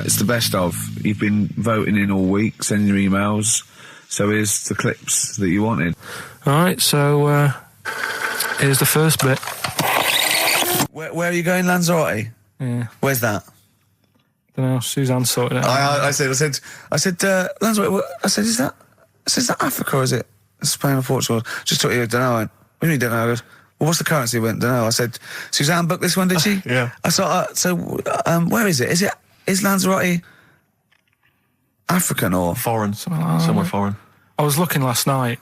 It's the best of. You've been voting in all week, sending your emails. So here's the clips that you wanted. All right, so here's the first bit. Where are you going, Lanzarote? Yeah. Where's that? Don't know. Suzanne sorted it out. I said, Lanzarote. I said, is that Africa or is it Spain or Portugal? Just took you. Don't know. What do you mean, don't know? I goes, well, what's the currency? Went, don't know. I said, Suzanne booked this one, did she? Yeah. I thought, where is it? Is Lanzarote African or foreign? Somewhere foreign. I was looking last night,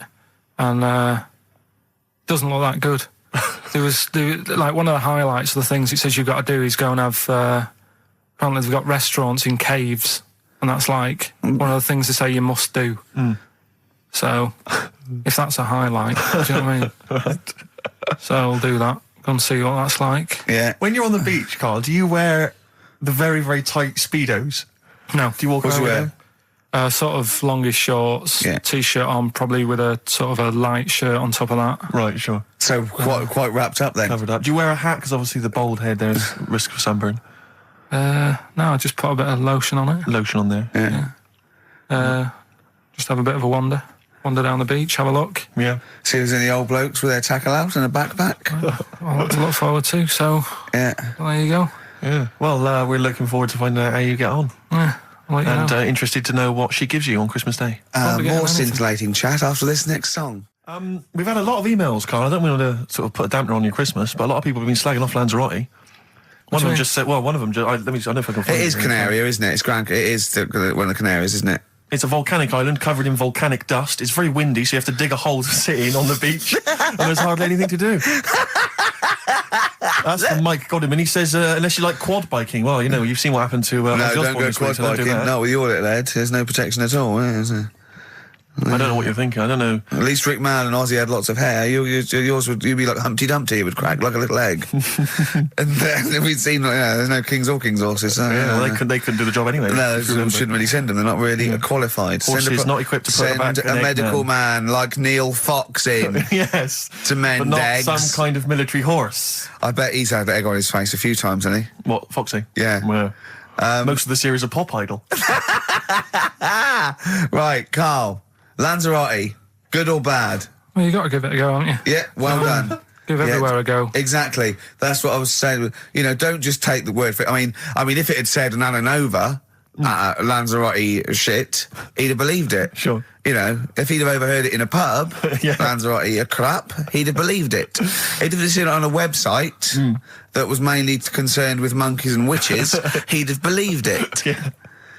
and doesn't look that good. There was like one of the highlights of the things it says you've got to do is go and have. Apparently, they've got restaurants in caves, and that's like one of the things they say you must do. Mm. So, if that's a highlight, do you know what I mean? Right. So I'll do that. Go and see what that's like. Yeah. When you're on the beach, Carl, do you wear the very, very tight Speedos? No. Do you walk around with them? Sort of longish shorts, T-shirt on, probably with a sort of a light shirt on top of that. Right, sure. So quite wrapped up then. Covered up. Do you wear a hat? Because obviously the bald head, there's risk of sunburn. No, I just put a bit of lotion on it. Lotion on there. Yeah. Just have a bit of a wander down the beach, have a look. Yeah. See if there's any old blokes with their tackle out and a backpack. I'll have to look forward to, so yeah. Well, there you go. Yeah. Well, we're looking forward to finding out how you get on. Yeah. And interested to know what she gives you on Christmas Day. More scintillating chat after this next song. We've had a lot of emails, Carl. I don't want to sort of put a dampener on your Christmas, but a lot of people have been slagging off Lanzarote. One of them just said, I don't know if I can find it. It is Canaria, isn't it? It's It is one of the Canaries, isn't it? It's a volcanic island covered in volcanic dust. It's very windy, so you have to dig a hole to sit in on the beach, and there's hardly anything to do. That's from Mike Godham, he says, unless you like quad biking. Well, you've seen what happened to... no, don't go quad biking. No, with your little head, there's no protection at all, is there? I don't know what you're thinking. I don't know. At least Rick Mann and Ozzy had lots of hair. You'd be like Humpty Dumpty. It would crack like a little egg. And then we'd seen, there's no kings or king's horses. So, they couldn't do the job anyway. No, shouldn't really send them. They're not really qualified. Horses not equipped to put back a medical man like Neil Fox in. Yes. To mend but not eggs. Some kind of military horse. I bet he's had egg on his face a few times, hasn't he? What, Foxy? Yeah. Most of the series are Pop Idol. Right, Carl. Lanzarote, good or bad? Well, you got to give it a go, haven't you? Yeah, well done. Give everywhere a go. Exactly. That's what I was saying. Don't just take the word for it. I mean, if it had said an Alanova, Lanzarote shit, he'd have believed it. Sure. If he'd have overheard it in a pub, Lanzarote a crap, he'd have believed it. He'd have seen it on a website that was mainly concerned with monkeys and witches, he'd have believed it. Yeah.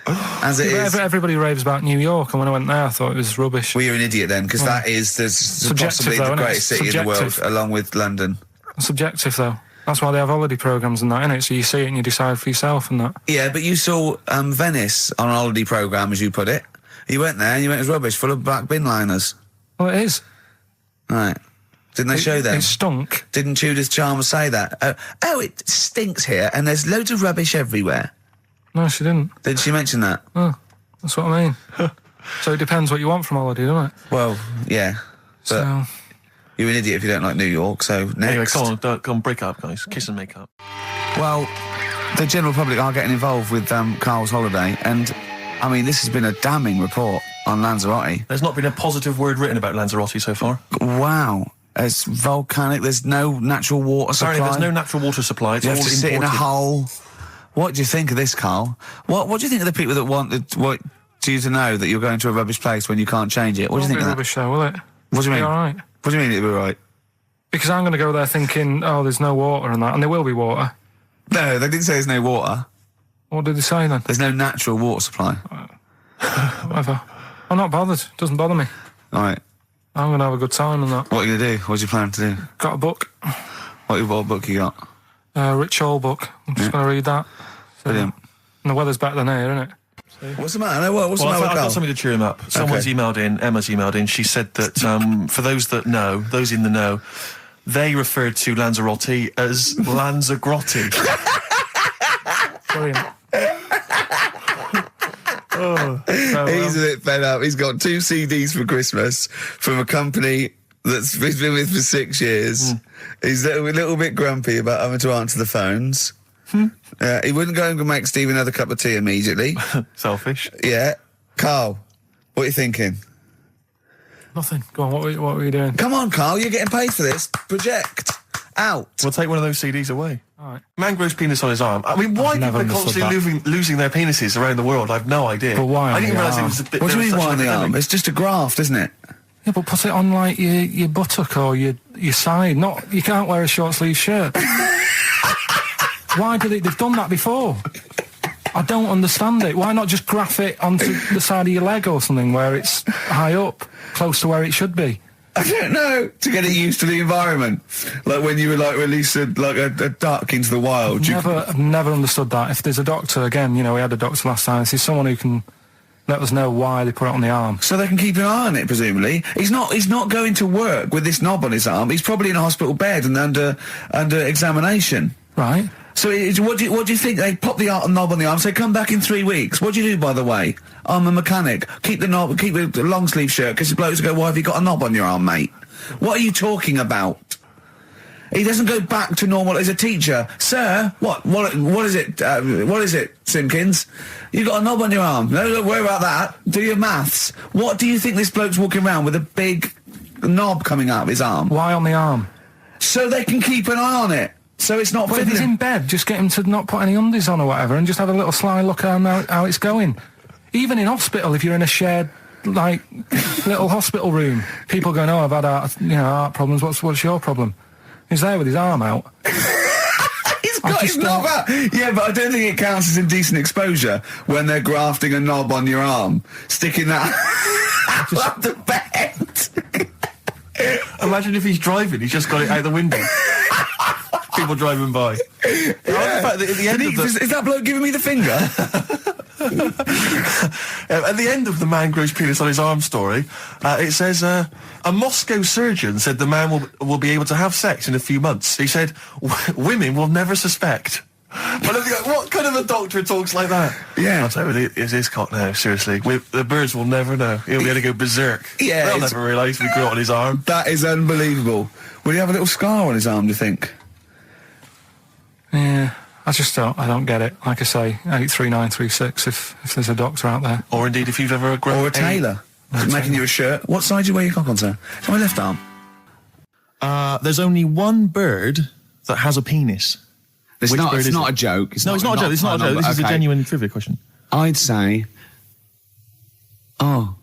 As it is. Everybody raves about New York, and when I went there, I thought it was rubbish. Well, you're an idiot then, because that is possibly the greatest city in the world, along with London. Subjective, though. That's why they have holiday programmes and that, innit? So you see it and you decide for yourself and that. Yeah, but you saw Venice on a holiday programme, as you put it. You went there and you went, it was rubbish, full of black bin liners. Well, it is. Right. Didn't they show them? It stunk. Didn't Judith Chalmers say that? It stinks here and there's loads of rubbish everywhere. No, she didn't. Did she mention that? Oh, that's what I mean. So it depends what you want from holiday, doesn't it? Well, yeah. But you're an idiot if you don't like New York, so next. Anyway, go on, break up, guys. Kiss and make up. Well, the general public are getting involved with Carl's holiday, and, this has been a damning report on Lanzarote. There's not been a positive word written about Lanzarote so far. Wow. It's volcanic, there's no natural water supply. Apparently there's no natural water supply, it's you all have to imported. sit in a hole. What do you think of this, Carl? What do you think of the people that want you to know that you're going to a rubbish place when you can't change it? What do you think of that? Rubbish though, will it? What do you mean? All right. What do you mean it'll be right? Because I'm going to go there thinking, there's no water and that, and there will be water. No, they didn't say there's no water. What did they say then? There's no natural water supply. Whatever. I'm not bothered. It doesn't bother me. All right. I'm going to have a good time and that. What are you going to do? What's your plan to do? Got a book. What book you got? Rich Hall book. I'm just going to read that. Brilliant. And the weather's better than here, isn't it? What's the matter? What's the matter with I've Carl? got something to cheer him up. Someone's emailed in, Emma's emailed in, she said that for those that know, those in the know, they referred to Lanzarote as Lanzagrotte. Brilliant. He's a bit fed up. He's got 2 CDs for Christmas from a company that's he's been with for 6 years. He's a little bit grumpy about having to answer the phones. He wouldn't go and make Steve another cup of tea immediately. Selfish. Yeah. Carl, what are you thinking? Nothing. Go on, what were you doing? Come on, Carl, you're getting paid for this. Project. Out. We'll take one of those CDs away. All right. Man grows penis on his arm. I mean, why never people are understood constantly losing their penises around the world? I've no idea. But why on I didn't the realise it arm? was a bit. What do you there mean, was why such on the an arm? epidemic. It's just a graft, isn't it? Yeah, but put it on like your buttock or your side. Not you can't wear a short sleeve shirt. Why did it? They've done that before. I don't understand it. Why not just graph it onto the side of your leg or something where it's high up, close to where it should be? I don't know. To get it used to the environment. Like when you would like release a duck into the wild. I've never understood that. If there's a doctor, again, we had a doctor last time. If there's someone who can let us know why they put it on the arm. So they can keep an eye on it, presumably. He's not going to work with this knob on his arm. He's probably in a hospital bed and under examination. Right. So what do you think? They pop the knob on the arm, say, come back in 3 weeks. What do you do, by the way? I'm a mechanic. Keep the knob, keep the long sleeve shirt, because the blokes go, why have you got a knob on your arm, mate? What are you talking about? He doesn't go back to normal as a teacher. Sir, what is it? What is it, Simpkins? You got a knob on your arm. No, don't worry about that. Do your maths. What do you think this bloke's walking around with a big knob coming out of his arm? Why on the arm? So they can keep an eye on it. So it's not But if he's in bed, just get him to not put any undies on or whatever and just have a little sly look at how it's going. Even in hospital, if you're in a shared, little hospital room, people going, oh, I've had heart problems, what's your problem? He's there with his arm out. He's got his knob out. Yeah, but I don't think it counts as indecent exposure when they're grafting a knob on your arm, sticking that up the bed. Imagine if he's driving, he's just got it out the window. People driving by. Yeah. At the end of Is that bloke giving me the finger? At the end of the man grows penis on his arm story, it says, a Moscow surgeon said the man will be able to have sex in a few months. He said, women will never suspect. But what kind of a doctor talks like that? Yeah. I'll tell you, it's his cock now, seriously. The birds will never know. He'll be able to go berserk. Yeah, They'll never realise we grew it on his arm. That is unbelievable. Will he have a little scar on his arm, do you think? Yeah, I don't get it. Like I say, 83936 if there's a doctor out there. Or indeed, if you've ever grown... Or a tailor. Making you a shirt. What side do you wear your cock on, sir? It's my left arm. There's only one bird that has a penis. It's Which not bird a is it? joke. It's not a joke. It's not a joke. This is a genuine trivia question. I'd say... I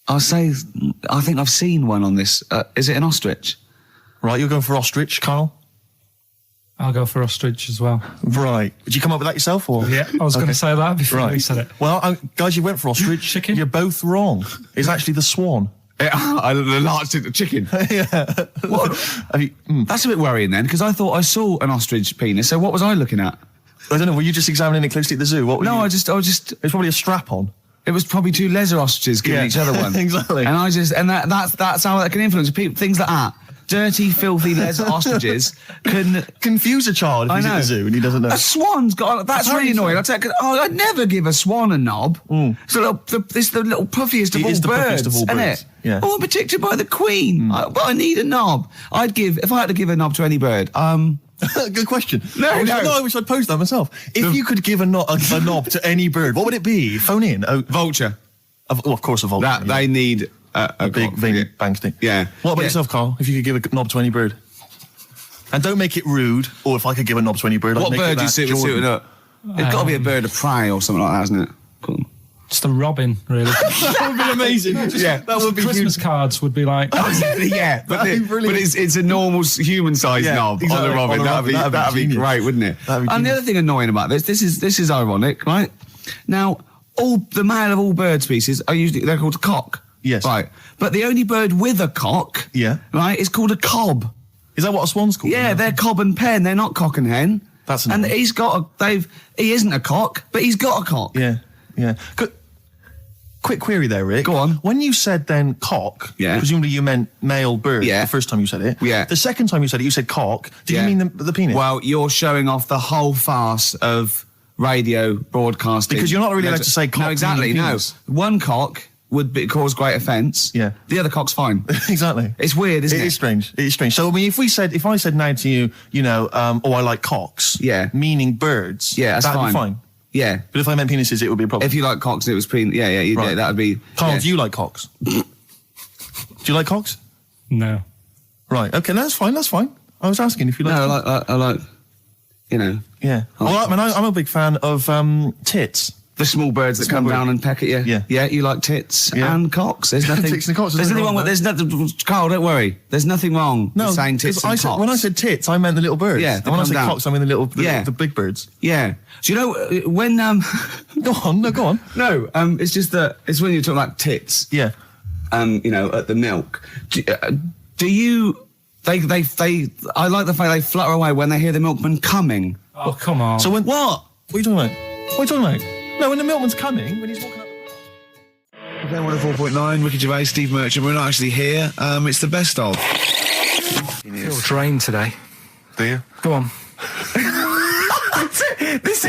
think I've seen one on this. Is it an ostrich? Right, you're going for ostrich, Carl? I'll go for ostrich as well. Right. Did you come up with that yourself, or...? Yeah, I was going to say that before you said it. Well, guys, you went for ostrich. Chicken? You're both wrong. It's actually the swan. The large chicken. Yeah. What? That's a bit worrying then, because I thought I saw an ostrich penis, so what was I looking at? I don't know, were you just examining it closely at the zoo? What were you... I was just... It's probably a strap-on. It was probably two leather ostriches giving each other one. Exactly. And that's how that can influence people. Things like that. Dirty, filthy leather ostriches can confuse a child if he's at the zoo and he doesn't know. A swan's got... That's really annoying. I'd never give a swan a knob. So it's the little puffiest of all birds, isn't it? Yeah. Oh, I'm protected by the queen. But I need a knob. If I had to give a knob to any bird, Good question. I wish I'd posed that myself. If you could give a knob to any bird, what would it be? Phone in. vulture. Of course, a vulture. They need a big veiny bang stick. Yeah. What about yourself, Carl? If you could give a knob to any bird, and don't make it rude. Or if I could give a knob to any bird, I'd what make bird it do you that suit it up? It's got to be a bird of prey or something like that, hasn't it? Cool. Just a robin, really. That would be amazing. Yeah, that would be Christmas cards would be like... yeah, but it's a normal human-sized knob exactly. on a robin. That'd be great, wouldn't it? And the other thing annoying about this is ironic, right? Now, the male of all bird species they're called cock. Yes. Right. But the only bird with a cock, right, is called a cob. Is that what a swan's called? Yeah, they're cob and pen. They're not cock and hen. That's annoying. And he isn't a cock, but he's got a cock. Yeah. Quick query there, Rick. Go on. When you said then cock, presumably you meant male bird the first time you said it. Yeah. The second time you said it, you said cock. Did you mean the penis? Well, you're showing off the whole farce of radio broadcasting. Because you're not really allowed to say cock. No, exactly, no. penis. One cock would cause great offence. Yeah. The other cock's fine. Exactly. It's weird, isn't it? It is strange. It is strange. So, I mean, if I said now to you, oh, I like cocks. Yeah. Meaning birds. Yeah, that's that'd fine. be fine. Yeah. But if I meant penises, it would be a problem. If you like cocks and it was Right. that would be... Carl, yeah. do you like cocks? Do you like cocks? No. Right. Okay, that's fine. That's fine. I was asking if you like. No, I like, Yeah. I'm a big fan of tits. the small birds that come down and peck at you. Yeah. Yeah, you like tits and cocks. There's nothing... Tits and cocks. There's nothing wrong with... There's nothing... Carl, don't worry. There's nothing wrong with saying tits and cocks. When I said tits, I meant the little birds. Yeah, And when I said cocks, I mean the big birds. Yeah. Do you know when... Go on. No, go on. No, it's just that... It's when you're talking about tits. Yeah. At the milk. Do you... I like the fact they flutter away when they hear the milkman coming. Oh, come on. So when... What? What are you talking about? What are you talking about? No, when the milkman's coming, when he's walking up... Okay, 104.9, Ricky Gervais, Steve Merchant. We're not actually here. It's the best of. I feel drained today. Do you? Go on. This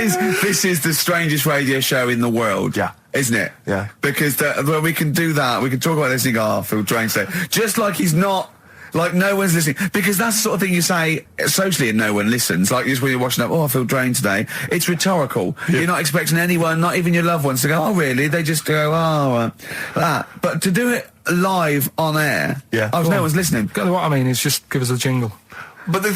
is the strangest radio show in the world. Yeah. Isn't it? Yeah. Because when we can do that, we can talk about this and go, I feel drained today. Just like he's not... Like, no one's listening. Because that's the sort of thing you say socially and no one listens. Like, just when you're watching up, I feel drained today. It's rhetorical. Yeah. You're not expecting anyone, not even your loved ones, to go, oh, really? They just go, that. But to do it live on air, no one's listening. What I mean is just give us a jingle. But the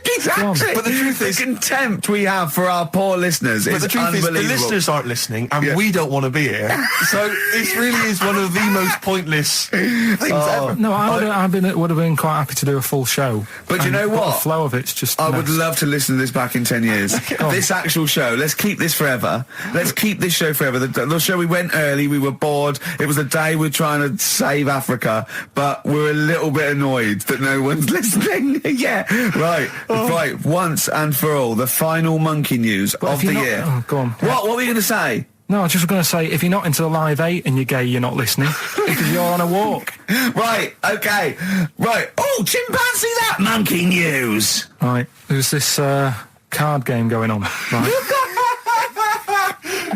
exactly. But the truth is, the contempt we have for our poor listeners is unbelievable. The listeners aren't listening, and we don't want to be here. So this really is one of the most pointless things ever. No, would have been quite happy to do a full show. But you know what? The flow of it's just... I would love to listen to this back in 10 years. This actual show. Let's keep this forever. Let's keep this show forever. The show, we went early, we were bored. It was a day we're trying to save Africa, but we're a little bit annoyed that no one's listening. Yeah, right. Right, once and for all, the final monkey news of the year. Oh, go on. What were you going to say? No, I was just going to say, if you're not into the Live 8 and you're gay, you're not listening, because you're on a walk. Right, okay. Right. Oh, chimpanzee that monkey news. Right, there's this card game going on, right?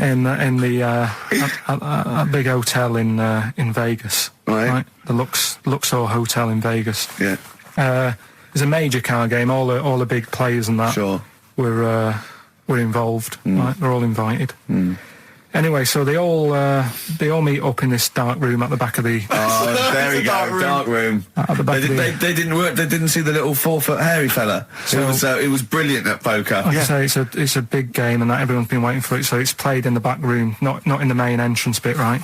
in the big hotel in Vegas. Right. The Luxor Hotel in Vegas. Yeah. There's a major card game. All the big players and that were involved. Right, they're all invited. Anyway, so they all meet up in this dark room at the back of the. Oh, there we go, dark room. At the back they didn't work. They didn't see the little 4-foot hairy fella. So it was brilliant at poker. Like I say, it's a big game, and that everyone's been waiting for it. So it's played in the back room, not in the main entrance bit, right?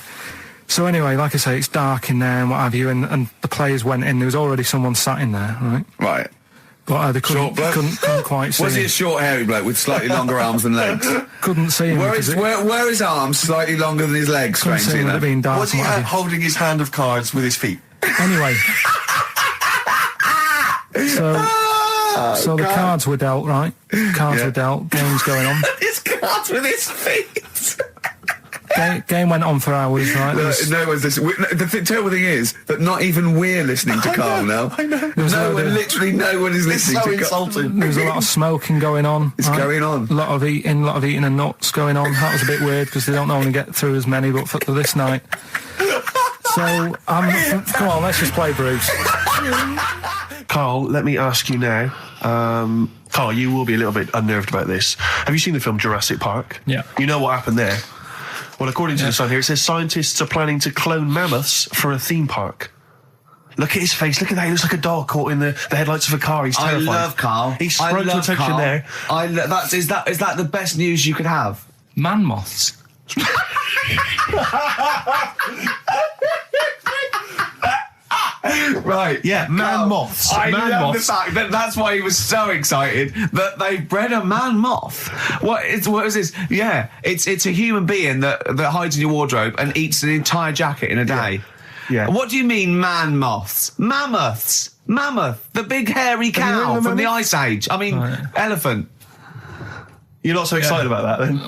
So anyway, like I say, it's dark in there and what have you, and the players went in. There was already someone sat in there, right? Right. But they couldn't quite see Was he him. a short, hairy bloke with slightly longer arms than legs? Couldn't see him. Where his arms slightly longer than his legs, strangely enough? Was he holding his hand of cards with his feet? Anyway. So the cards were dealt, right? Cards were dealt, game's going on. His cards with his feet! Game went on for hours, right? No one's listening. The terrible thing is that not even we're listening to Carl now. I know. Literally no one is listening to Carl. Insulting. There was a lot of smoking going on. It's going on. A lot of eating and nuts going on. That was a bit weird because they don't normally get through as many, but for this night. So, come on, let's just play Bruce. Carl, let me ask you now. Carl, you will be a little bit unnerved about this. Have you seen the film Jurassic Park? Yeah. You know what happened there? Well, according to the sign here, it says scientists are planning to clone mammoths for a theme park. Look at his face. Look at that. He looks like a dog caught in the headlights of a car. He's terrified. I love Carl. He sprung to attention there. Is that the best news you could have? Man moths. Right. Yeah, man moths. I man love moths. the fact that that's why he was so excited that they bred a man moth. What is this? Yeah, it's a human being that hides in your wardrobe and eats an entire jacket in a day. Yeah. What do you mean man moths? Mammoths. Mammoth. The big hairy cow from the Ice Age. I mean, elephant. You're not so excited about that, then?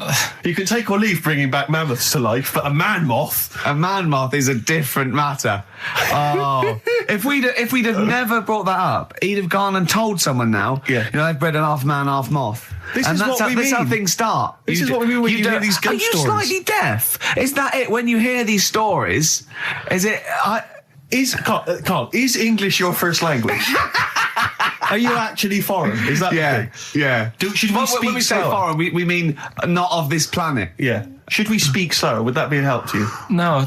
You can take or leave bringing back mammoths to life, but a man moth... A man moth is a different matter. Oh, if we'd have never brought that up, he'd have gone and told someone now. Yeah. You know, I've bred an half man, half moth. This is what we mean. That's how things start. This is what we mean when you hear these ghost stories. Are you slightly deaf? Is that it? When you hear these stories, is it? Carl, is English your first language? Are you actually foreign? Is that the thing? Yeah. Should we speak when we say sour? foreign, we mean not of this planet. Yeah. Should we speak sour? Would that be a help to you? No,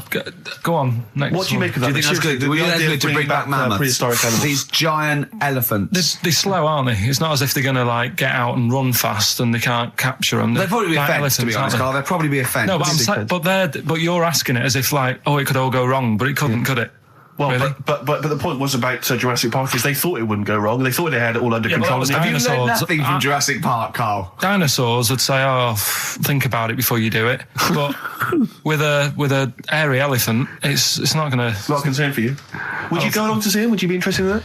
go on. Next What do you one. make of that? Do you think that's good? The Do you think idea that's good of to bring back mammoths? prehistoric animals. These giant elephants. They're slow, aren't they? It's not as if they're going to like get out and run fast and they can't capture them. They'd probably be a Like fence, to be elephants, honest, aren't Carl. They'd probably be a fence. they? No, but you're asking it as if like, oh, it could all go wrong, but it couldn't, could it? Well, Really? but the point was about Jurassic Park is they thought it wouldn't go wrong. They thought they had it all under Yeah, but control. that was And Have you learned dinosaurs. nothing from Jurassic Park, Carl? Dinosaurs would say, "Oh, think about it before you do it." But with a hairy elephant, it's not going to. not a concern for you. Would you go along to see him? Would you be interested in that?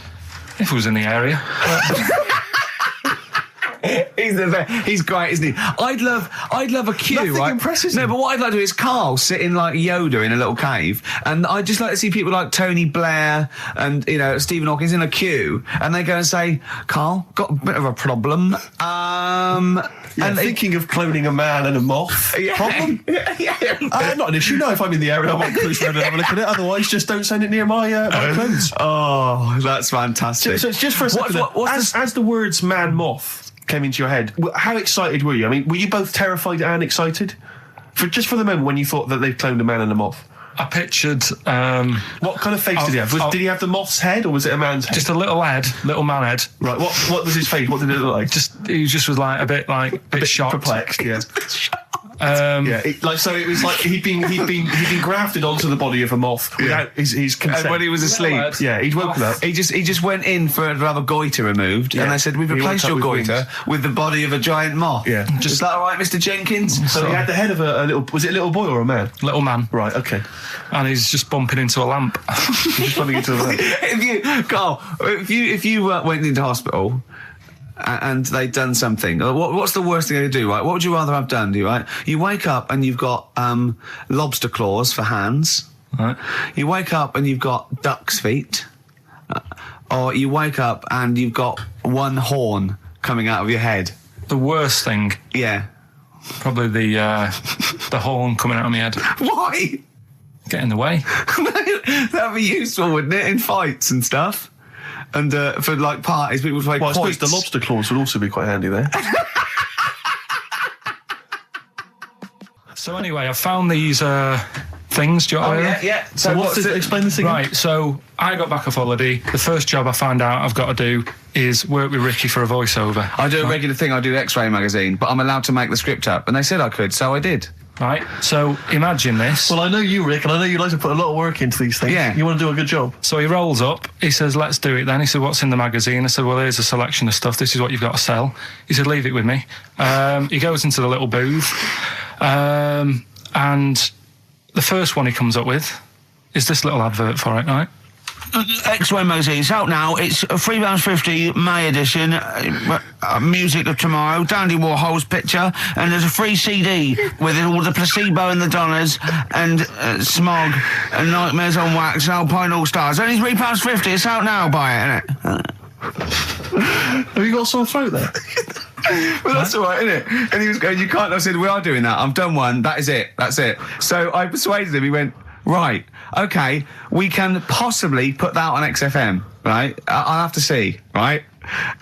If it was in the area, He's great, isn't he? I'd love a queue, Nothing right? impresses No, him. but what I'd like to do is Carl sitting like Yoda in a little cave, and I'd just like to see people like Tony Blair and Stephen Hawking in a queue, and they go and say, "Carl, got a bit of a problem." And thinking of cloning a man and a moth. Problem? Not an issue. No, if I'm in the area, I might cruise around and have a look at it. Otherwise, just don't send it near my clothes. Oh, that's fantastic. So it's just for a second. As the words "man moth" came into your head, how excited were you? I mean, were you both terrified and excited? For the moment when you thought that they'd cloned a man and a moth? I pictured What kind of face did he have? Did he have the moth's head, or was it a man's head? just a little man head. Right. What was his face? What did it look like? He just was like a bit shocked. Perplexed. Yeah. It was like he'd been grafted onto the body of a moth without his consent. And when he was asleep, He'd woken up. he just went in to have a goiter removed, and they said, "We've He replaced woke your up with goiter with the body of a giant moth." Yeah. Is that all right, Mr. Jenkins? So he had the head of a little. Was it a little boy or a man? Little man, Right. Okay. and he's just bumping into a lamp. He's just running into the. If you went into hospital and they'd done something, what's the worst thing they do, right? What would you rather have done, right? You wake up and you've got lobster claws for hands. Right. You wake up and you've got duck's feet. Or you wake up and you've got one horn coming out of your head. The worst thing, Yeah. probably the horn coming out of my head. Why? Get in the way. That'd be useful, wouldn't it, in fights and stuff? And for like parties, people would play Well, I suppose quoits. the lobster claws would also be quite handy there. So anyway, I found these things. Do you want to hear them? yeah. So explain this again? Right, so I got back off holiday. The first job I found out I've got to do is work with Ricky for a voiceover. I do a regular thing. I do X-Ray magazine, but I'm allowed to make the script up, and they said I could, so I did. Right, so imagine this. Well, I know you, Rick, and I know you like to put a lot of work into these things. Yeah. You want to do a good job. So he rolls up, he says, "Let's do it then." He said, "What's in the magazine?" I said, "Well, here's a selection of stuff. This is what you've got to sell." He said, "Leave it with me." He goes into the little booth, and the first one he comes up with is this little advert for it, right? X-Ray magazine. It's out now. It's £3.50 May edition. Music of Tomorrow. Dandy Warhol's picture, and there's a free CD with all the Placebo and the Donners and Smog and Nightmares on Wax and Alpine All Stars. Only £3.50. It's out now. Buy it, innit? Have you got a sore throat there? Well, that's all right, isn't it? And he was going, "You can't." I said, "We are doing that. I've done one. That is it. That's it." So I persuaded him. He went, "Right, okay, we can possibly put that on XFM, right? I'll have to see, right?"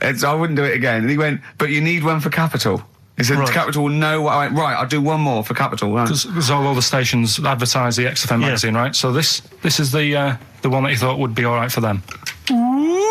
And so I wouldn't do it again. And he went, "But you need one for Capital." He said, Right. "Capital will know what I went, right, I'll do one more for Capital." Right. Because all the stations advertise the XFM magazine, right? So this is the one that he thought would be all right for them. Ooh,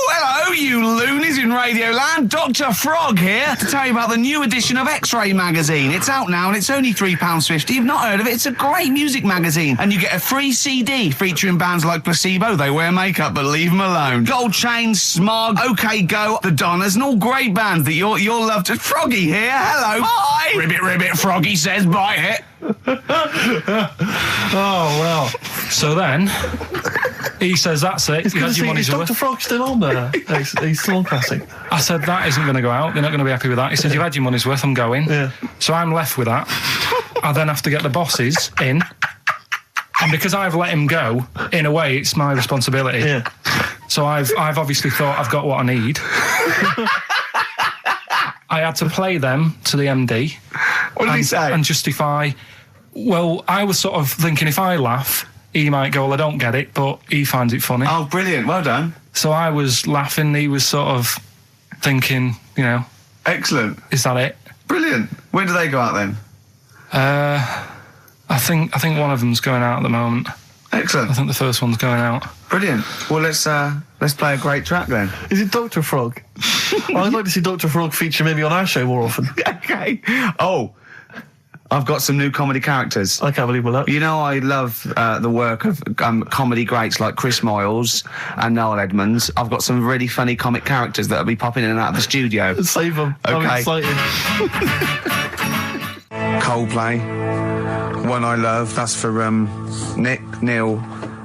hello, you loonies in Radioland. Dr. Frog here to tell you about the new edition of X-Ray magazine. It's out now and it's only £3.50. You've not heard of it? It's a great music magazine. And you get a free CD featuring bands like Placebo. They wear makeup, but leave them alone. Gold Chain, Smog, OK Go, The Donners, and all great bands that you'll love. To Froggy here. Hello. Bye. Ribbit, ribbit. Froggy says bye it. Oh, well. So then, He says, that's it. He's You going to had your see, is money's Dr. worth. Frog still on there? He's still on Classic. I said, that isn't going to go out. They're not going to be happy with that. He said, you've had your money's worth. I'm going. Yeah. So I'm left with that. I then have to get the bosses in. And because I've let him go, in a way, it's my responsibility. Yeah. So I've obviously thought I've got what I need. I had to play them to the MD. What did he say? And justify. Well, I was sort of thinking if I laugh, he might go, well, I don't get it, but he finds it funny. Oh, brilliant. Well done. So I was laughing. He was sort of thinking, you know, Excellent. is that it? Brilliant. When do they go out then? I think one of them's going out at the moment. Excellent. I think the first one's going out. Brilliant. Well, let's play a great track then. Is it Dr. Frog? I'd like to see Dr. Frog feature maybe on our show more often. Okay. Oh, I've got some new comedy characters. I can't believe that. You know, I love the work of comedy greats like Chris Moyles and Noel Edmonds. I've got some really funny comic characters that'll be popping in and out of the studio. Save them. Okay. I'm excited. Coldplay, One I Love. That's for Nick, Neil,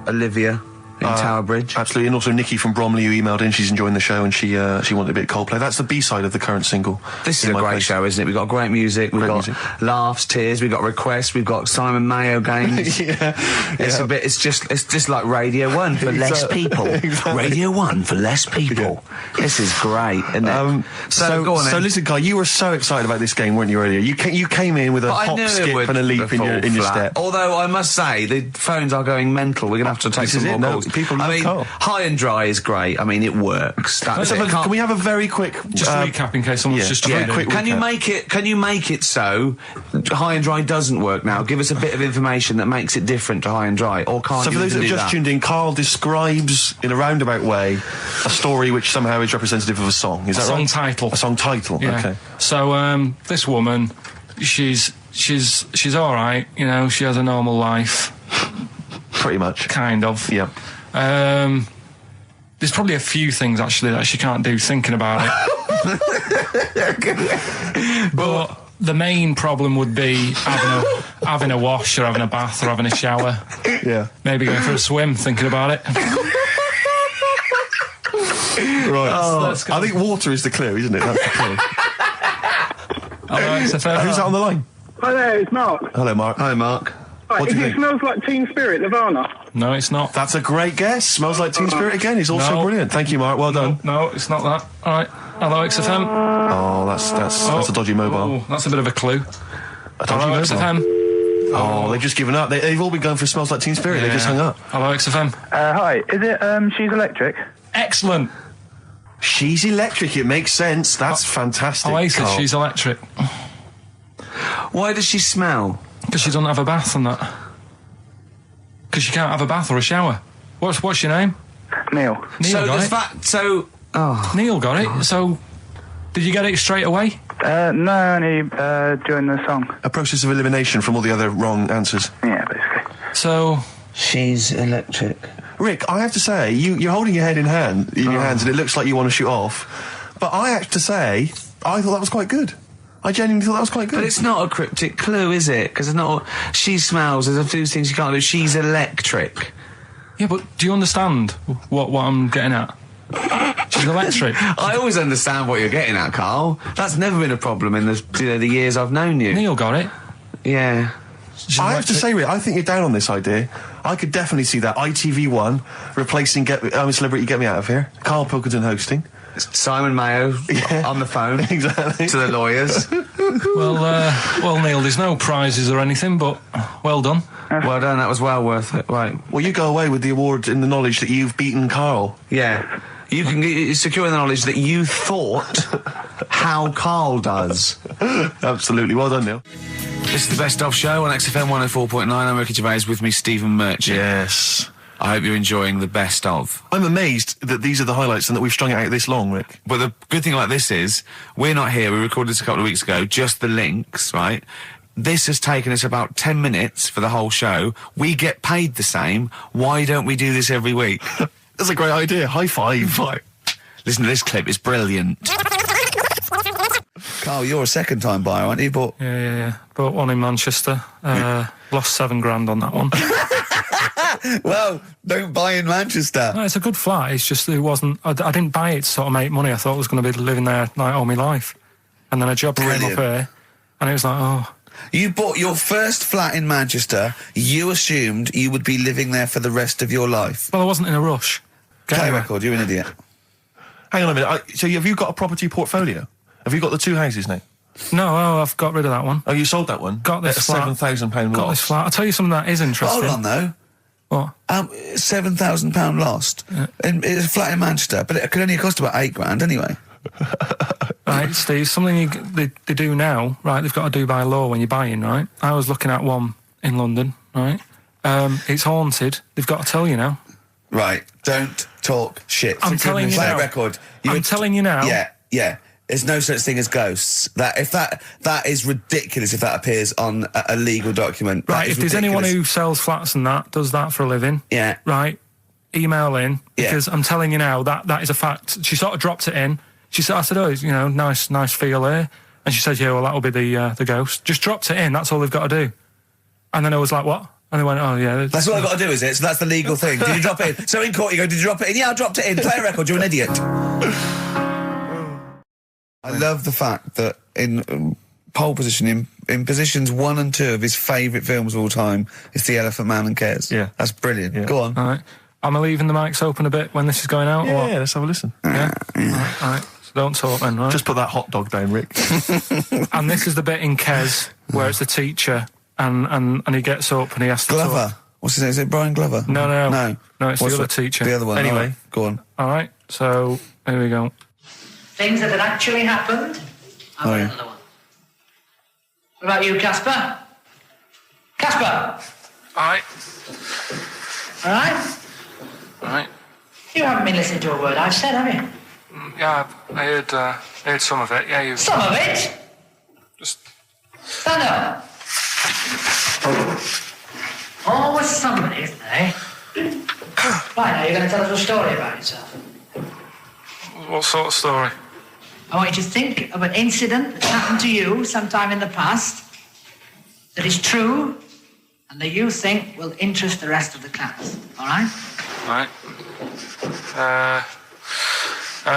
Olivia in Tower Bridge. Absolutely, and also Nikki from Bromley who emailed in. She's enjoying the show and she wanted a bit of Coldplay. That's the B-side of the current single. This is a great show, isn't it? We've got great music, we've got laughs, tears, we've got requests, we've got Simon Mayo games. It's just like Radio 1 for less people. Exactly. Radio 1 for less people. This is great, isn't it? So go on then. So listen, Guy, you were so excited about this game, weren't you, earlier? You came in with a hop, skip and a leap in your step. Although I must say, the phones are going mental. We're going to have to take some more calls. People love Carl. High and Dry is great. I mean, it works. That's it. Can we have a very quick... Just recap in case someone's just... very quick Can you recap. make it so High and Dry doesn't work now? Give us a bit of information that makes it different to High and Dry, or can't So you for those that do have just that? tuned in, Carl describes in a roundabout way a story which somehow is representative of a song. Is that song right? title. A song title. Yeah. Okay. So this woman, she's all right. You know, she has a normal life, Pretty much. kind of. Yeah. There's probably a few things actually that she can't do thinking about it. But the main problem would be having a wash or having a bath or having a shower. Yeah. Maybe going for a swim, thinking about it. Right. Let's go. I think water is the clue, isn't it? That's the clue. Alright, so fair. Who's that on the line? Hi there, it's Mark. Hello, Mark. Hi, Mark. Right, What do you it think? smells like Teen Spirit, Nirvana. No, it's not. That's a great guess. Smells like Teen Spirit again. He's also No. brilliant. Thank you, Mark. Well done. No, it's not that. All right. Hello, XFM. Oh, that's a dodgy mobile. Oh, that's a bit of a clue. A dodgy Hello, mobile. XFM. Oh, they've just given up. They've all been going for Smells Like Teen Spirit. They just hung up. Hello, XFM. Hi, is it, She's Electric? Excellent. She's electric. It makes sense. That's fantastic. Oasis, Carl. she's electric. Why does she smell? Because she doesn't have a bath and that. Because she can't have a bath or a shower. What's your name? Neil. Neil So got does it. that... So... Oh. Neil got it. So, did you get it straight away? No, only, during the song. A process of elimination from all the other wrong answers. Yeah, basically. So, She's electric. Rick, I have to say, you're holding your head in your hands, and it looks like you want to shoot off. But I have to say, I thought that was quite good. I genuinely thought that was quite good. But it's not a cryptic clue, is it? Because it's not... She smells. There's a few things you can't do. She's electric. yeah, but do you understand what I'm getting at? She's electric. I always understand what you're getting at, Carl. That's never been a problem in the years I've known you. Neil got it. Yeah. She's I have to electric. say, Rick, I think you're down on this idea. I could definitely see that ITV1 replacing Celebrity Get Me Out of Here. Karl Pilkington hosting. Simon Mayo on the phone Exactly. to the lawyers. Well, Neil, there's no prizes or anything, but well done. Well done. That was well worth it. Right. Well, you go away with the award in the knowledge that you've beaten Carl. Yeah. You can secure the knowledge that you thought how Carl does. Absolutely. Well done, Neil. This is the Best Of Show on XFM 104.9. I'm Ricky Gervais, with me, Stephen Merchant. Yes. I hope you're enjoying the Best Of. I'm amazed that these are the highlights and that we've strung it out this long, Rick. But the good thing about this is, we're not here. We recorded this a couple of weeks ago, just the links, right? This has taken us about 10 minutes for the whole show. We get paid the same. Why don't we do this every week? That's a great idea. High five. Listen to this clip. It's brilliant. Carl, you're a second-time buyer, aren't you? But Yeah. Bought one in Manchester. Lost £7,000 on that one. Well, don't buy in Manchester. No, it's a good flat. It's just it wasn't. I didn't buy it to sort of make money. I thought I was going to be living there like all my life, and then a job came Brilliant. up here, and it was like, oh, You bought your first flat in Manchester. You assumed you would be living there for the rest of your life. well, I wasn't in a rush. Play Anyway. record. You're an idiot. Hang on a minute. So have you got a property portfolio? Have you got the 2 houses now? No, I've got rid of that one. Oh, you sold that one? Got this At a flat. £7,000 Got loss. this flat. I'll tell you something that is interesting. Hold on, though. What? £7,000 lost. And it's a flat in Manchester, but it could only cost about £8,000 anyway. Right, Steve, something they do now, right, they've got to do by law when you're buying, right? I was looking at one in London, right? It's haunted. They've got to tell you now. Right, don't talk shit. I'm telling you Play now. a record. I'm telling you now. Yeah. There's no such thing as ghosts. That is ridiculous if that appears on a legal document. That Right, is if there's anyone ridiculous. who sells flats and that, does that for a living, Yeah. right, email in, Yeah. because I'm telling you now, that is a fact. She sort of dropped it in. She said, I said, oh, you know, nice feel here. And she said, yeah, well, that'll be the ghost. Just dropped it in, that's all they've got to do. And then I was like, what? And they went, oh, yeah. That's all I've got to do, is it? So that's the legal thing. Did you drop it in? So in court you go, did you drop it in? Yeah, I dropped it in. Play a record, you're an idiot. I love the fact that in pole position, in positions 1 and 2 of his favourite films of all time, is The Elephant Man and Cares. Yeah. That's brilliant. Yeah. Go on. All right. Am I leaving the mics open a bit when this is going out? or what? Yeah, let's have a listen. Yeah? All right. So don't talk then, right? Just put that hot dog down, Rick. And this is the bit in Kes where it's the teacher and he gets up and he has to Glover. talk. What's his name? Is it Brian Glover? No, No, it's What's the other teacher. The other one. Anyway. All right, go on. All right, so here we go. Things that had actually happened. I've got yeah. another one. What about you, Casper? Casper! All right, All right? all right. You haven't been listening to a word I've said, have you? Yeah, I heard some of it. Yeah, you Some of it. just... Stand up. Always somebody, isn't there? Right, now you're going to tell us a story about yourself. What sort of story? I want you to think of an incident that's happened to you sometime in the past that is true and that you think will interest the rest of the class. All right? All right.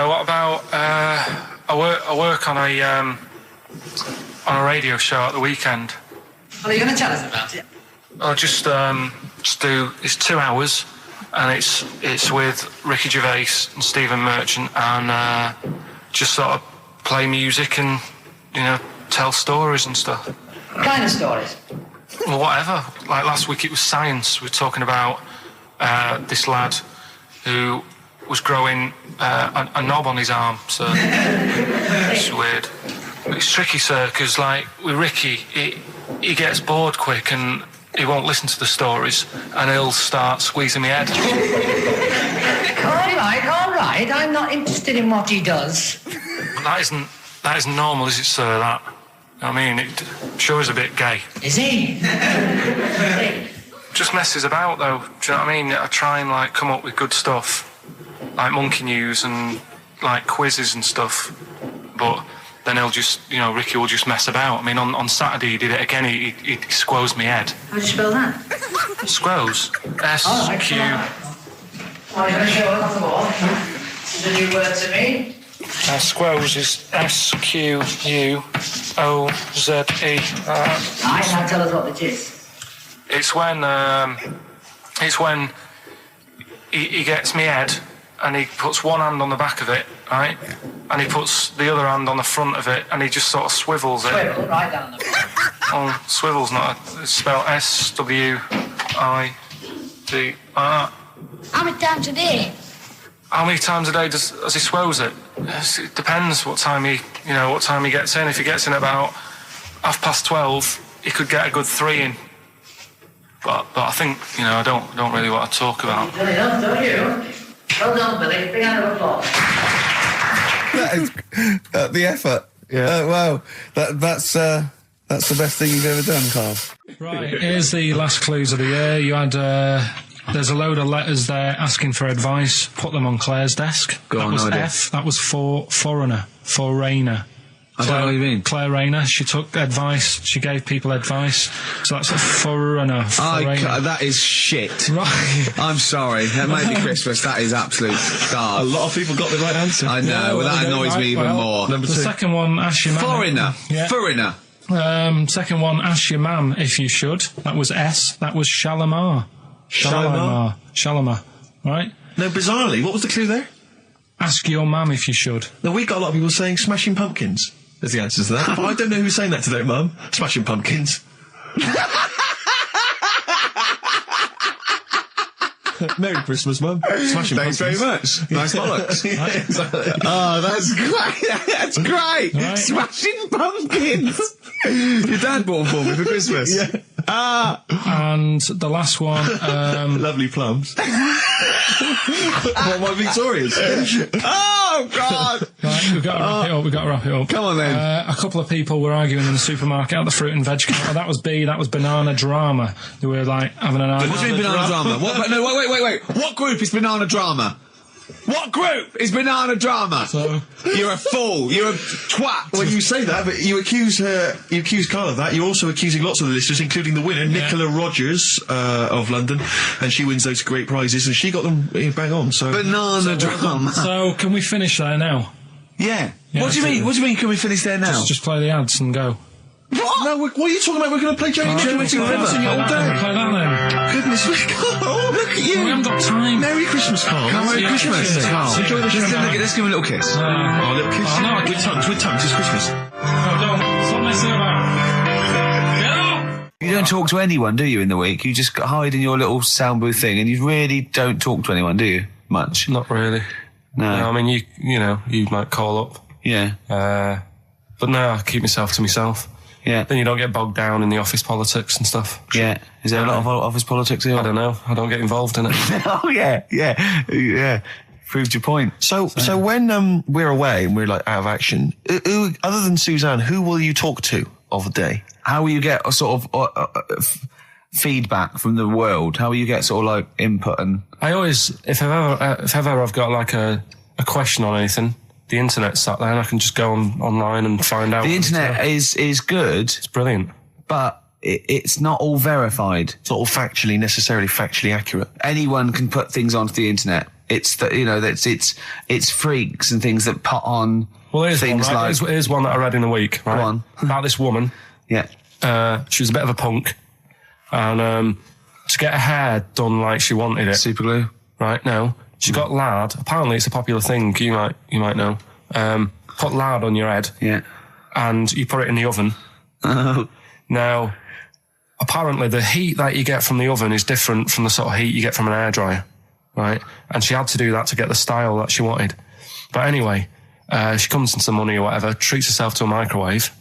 What about... I work on a radio show at the weekend. Well, are you going to tell us about it? I'll just do. It's 2 hours, and it's with Ricky Gervais and Stephen Merchant, and just sort of play music and tell stories and stuff. What kind of stories? Well, whatever. Like last week, it was science. We were talking about this lad who was growing a knob on his arm. So it's weird. It's tricky, sir, because like with Ricky, he gets bored quick and he won't listen to the stories, and he'll start squeezing my head. All right. I'm not interested in what he does. That isn't normal, is it, sir? That, I mean, it sure is a bit gay. Is he? Just messes about, though. Do you know what I mean? I try and like come up with good stuff, like monkey news and like quizzes and stuff, but then he'll just, Ricky will just mess about. I mean, on Saturday he did it again. He squoze me head. How'd you spell that? Squoze. S-Q... Oh, you're going to show us off the wall? This is a new word to me. Squoze is S-Q-U-O-Z-E. Right, now tell us what it is. It's when he gets me head and he puts one hand on the back of it, right? And he puts the other hand on the front of it and he just sort of swivels it. Swivel, right down the bottom. Oh, swivel's not it's spelled S-W-I-V-R. How many times a day? How many times a day does he swells it? It depends what time he gets in. If he gets in about 12:30, he could get a good 3 in. But I think, I don't really want to talk about. You've done enough, don't you? Well done, Billy. Big hand of applause. That is the effort. Yeah. Wow. That's the best thing you've ever done, Carl. Right, here's the last clues of the year. You had, there's a load of letters there asking for advice. Put them on Claire's desk. Go that on, was no idea. F. That was for foreigner. Foreigner. I don't know what you mean. Claire Rayner, she took advice, she gave people advice. So that's a foreigner. That is shit. Right. I'm sorry. That may be Christmas. That is absolute garbage. A lot of people got the right answer. I know. Well, that annoys me even more. Number The 2. second one, ask your mum. Foreigner. Yeah. Foreigner. Second one, ask your mum if you should. That was S. That was Shalimar. Shalimar. Right? No, bizarrely, what was the clue there? Ask your mum if you should. No, we got a lot of people saying Smashing Pumpkins as the answer to that. But I don't know who's saying that to their mum. Smashing Pumpkins. Merry Christmas, Mum. Smashing Thanks Pumpkins. very much. Nice bollocks. Oh, that's great. That's great. Right. Smashing Pumpkins. Your dad bought them for me for Christmas. Yeah. And the last one, Lovely plums. What, my Victorians? Oh, God. right, we've got to wrap it up. Come on, then. A couple of people were arguing in the supermarket at the fruit and veg counter. That was B, that was Banana Drama. They were like having an argument. What do you mean banana drama? What, no, wait. What group is banana drama? What group is banana drama? So, You're a fool. You're a twat. Well, you say that, but you accuse Carl of that. You're also accusing lots of the listeners, including the winner, Nicola Rogers of London, and she wins those great prizes, and she got them bang on. So Banana drama. so can we finish there now? Yeah. Yeah, What do you mean? What do you mean? Can we finish there now? Just play the ads and go. What? No, what are you talking about? We're going to play Johnny Alright, Mitchell we'll Missing play Ribbons that in all then. day. Play that then. Goodness me, Carl, look at you. We haven't got time. Merry Christmas, Carl. Merry Yeah, Christmas, yeah. Carl. Enjoy the show. Let's give him a little kiss. Oh, a little kiss. Oh, no, with tongues, it's Christmas. No, don't. Stop messing about. Get up! You don't talk to anyone, do you, in the week? You just hide in your little sound booth thing, and you really don't talk to anyone, do you? Much. Not really. No. No, I mean, you might call up. Yeah. But no, I keep myself to myself. Yeah. Then you don't get bogged down in the office politics and stuff. Yeah. Is there a lot of office politics here? I don't know. I don't get involved in it. Oh, yeah. Proved your point. So when we're away and we're like out of action, who, other than Suzanne, who will you talk to of the day? How will you get a sort of feedback from the world? How will you get sort of like input and... I always, if ever I've got like a question on anything, the internet's sat there and I can just go online and find out. The internet is good, It's brilliant. but it's not all verified. It's not all necessarily factually accurate. Anyone can put things onto the internet. It's it's freaks and things that put on Well, here's things one, right? like Here's one that I read in a week, right? Go on. About this woman. yeah. She was a bit of a punk. And to get her hair done like she wanted it. Super glue. Right, no. She got lard. Apparently it's a popular thing, you might know. Put lard on your head. Yeah. And you put it in the oven. Oh. Now, apparently the heat that you get from the oven is different from the sort of heat you get from an hairdryer, right? And she had to do that to get the style that she wanted. But anyway, she comes into money or whatever, treats herself to a microwave,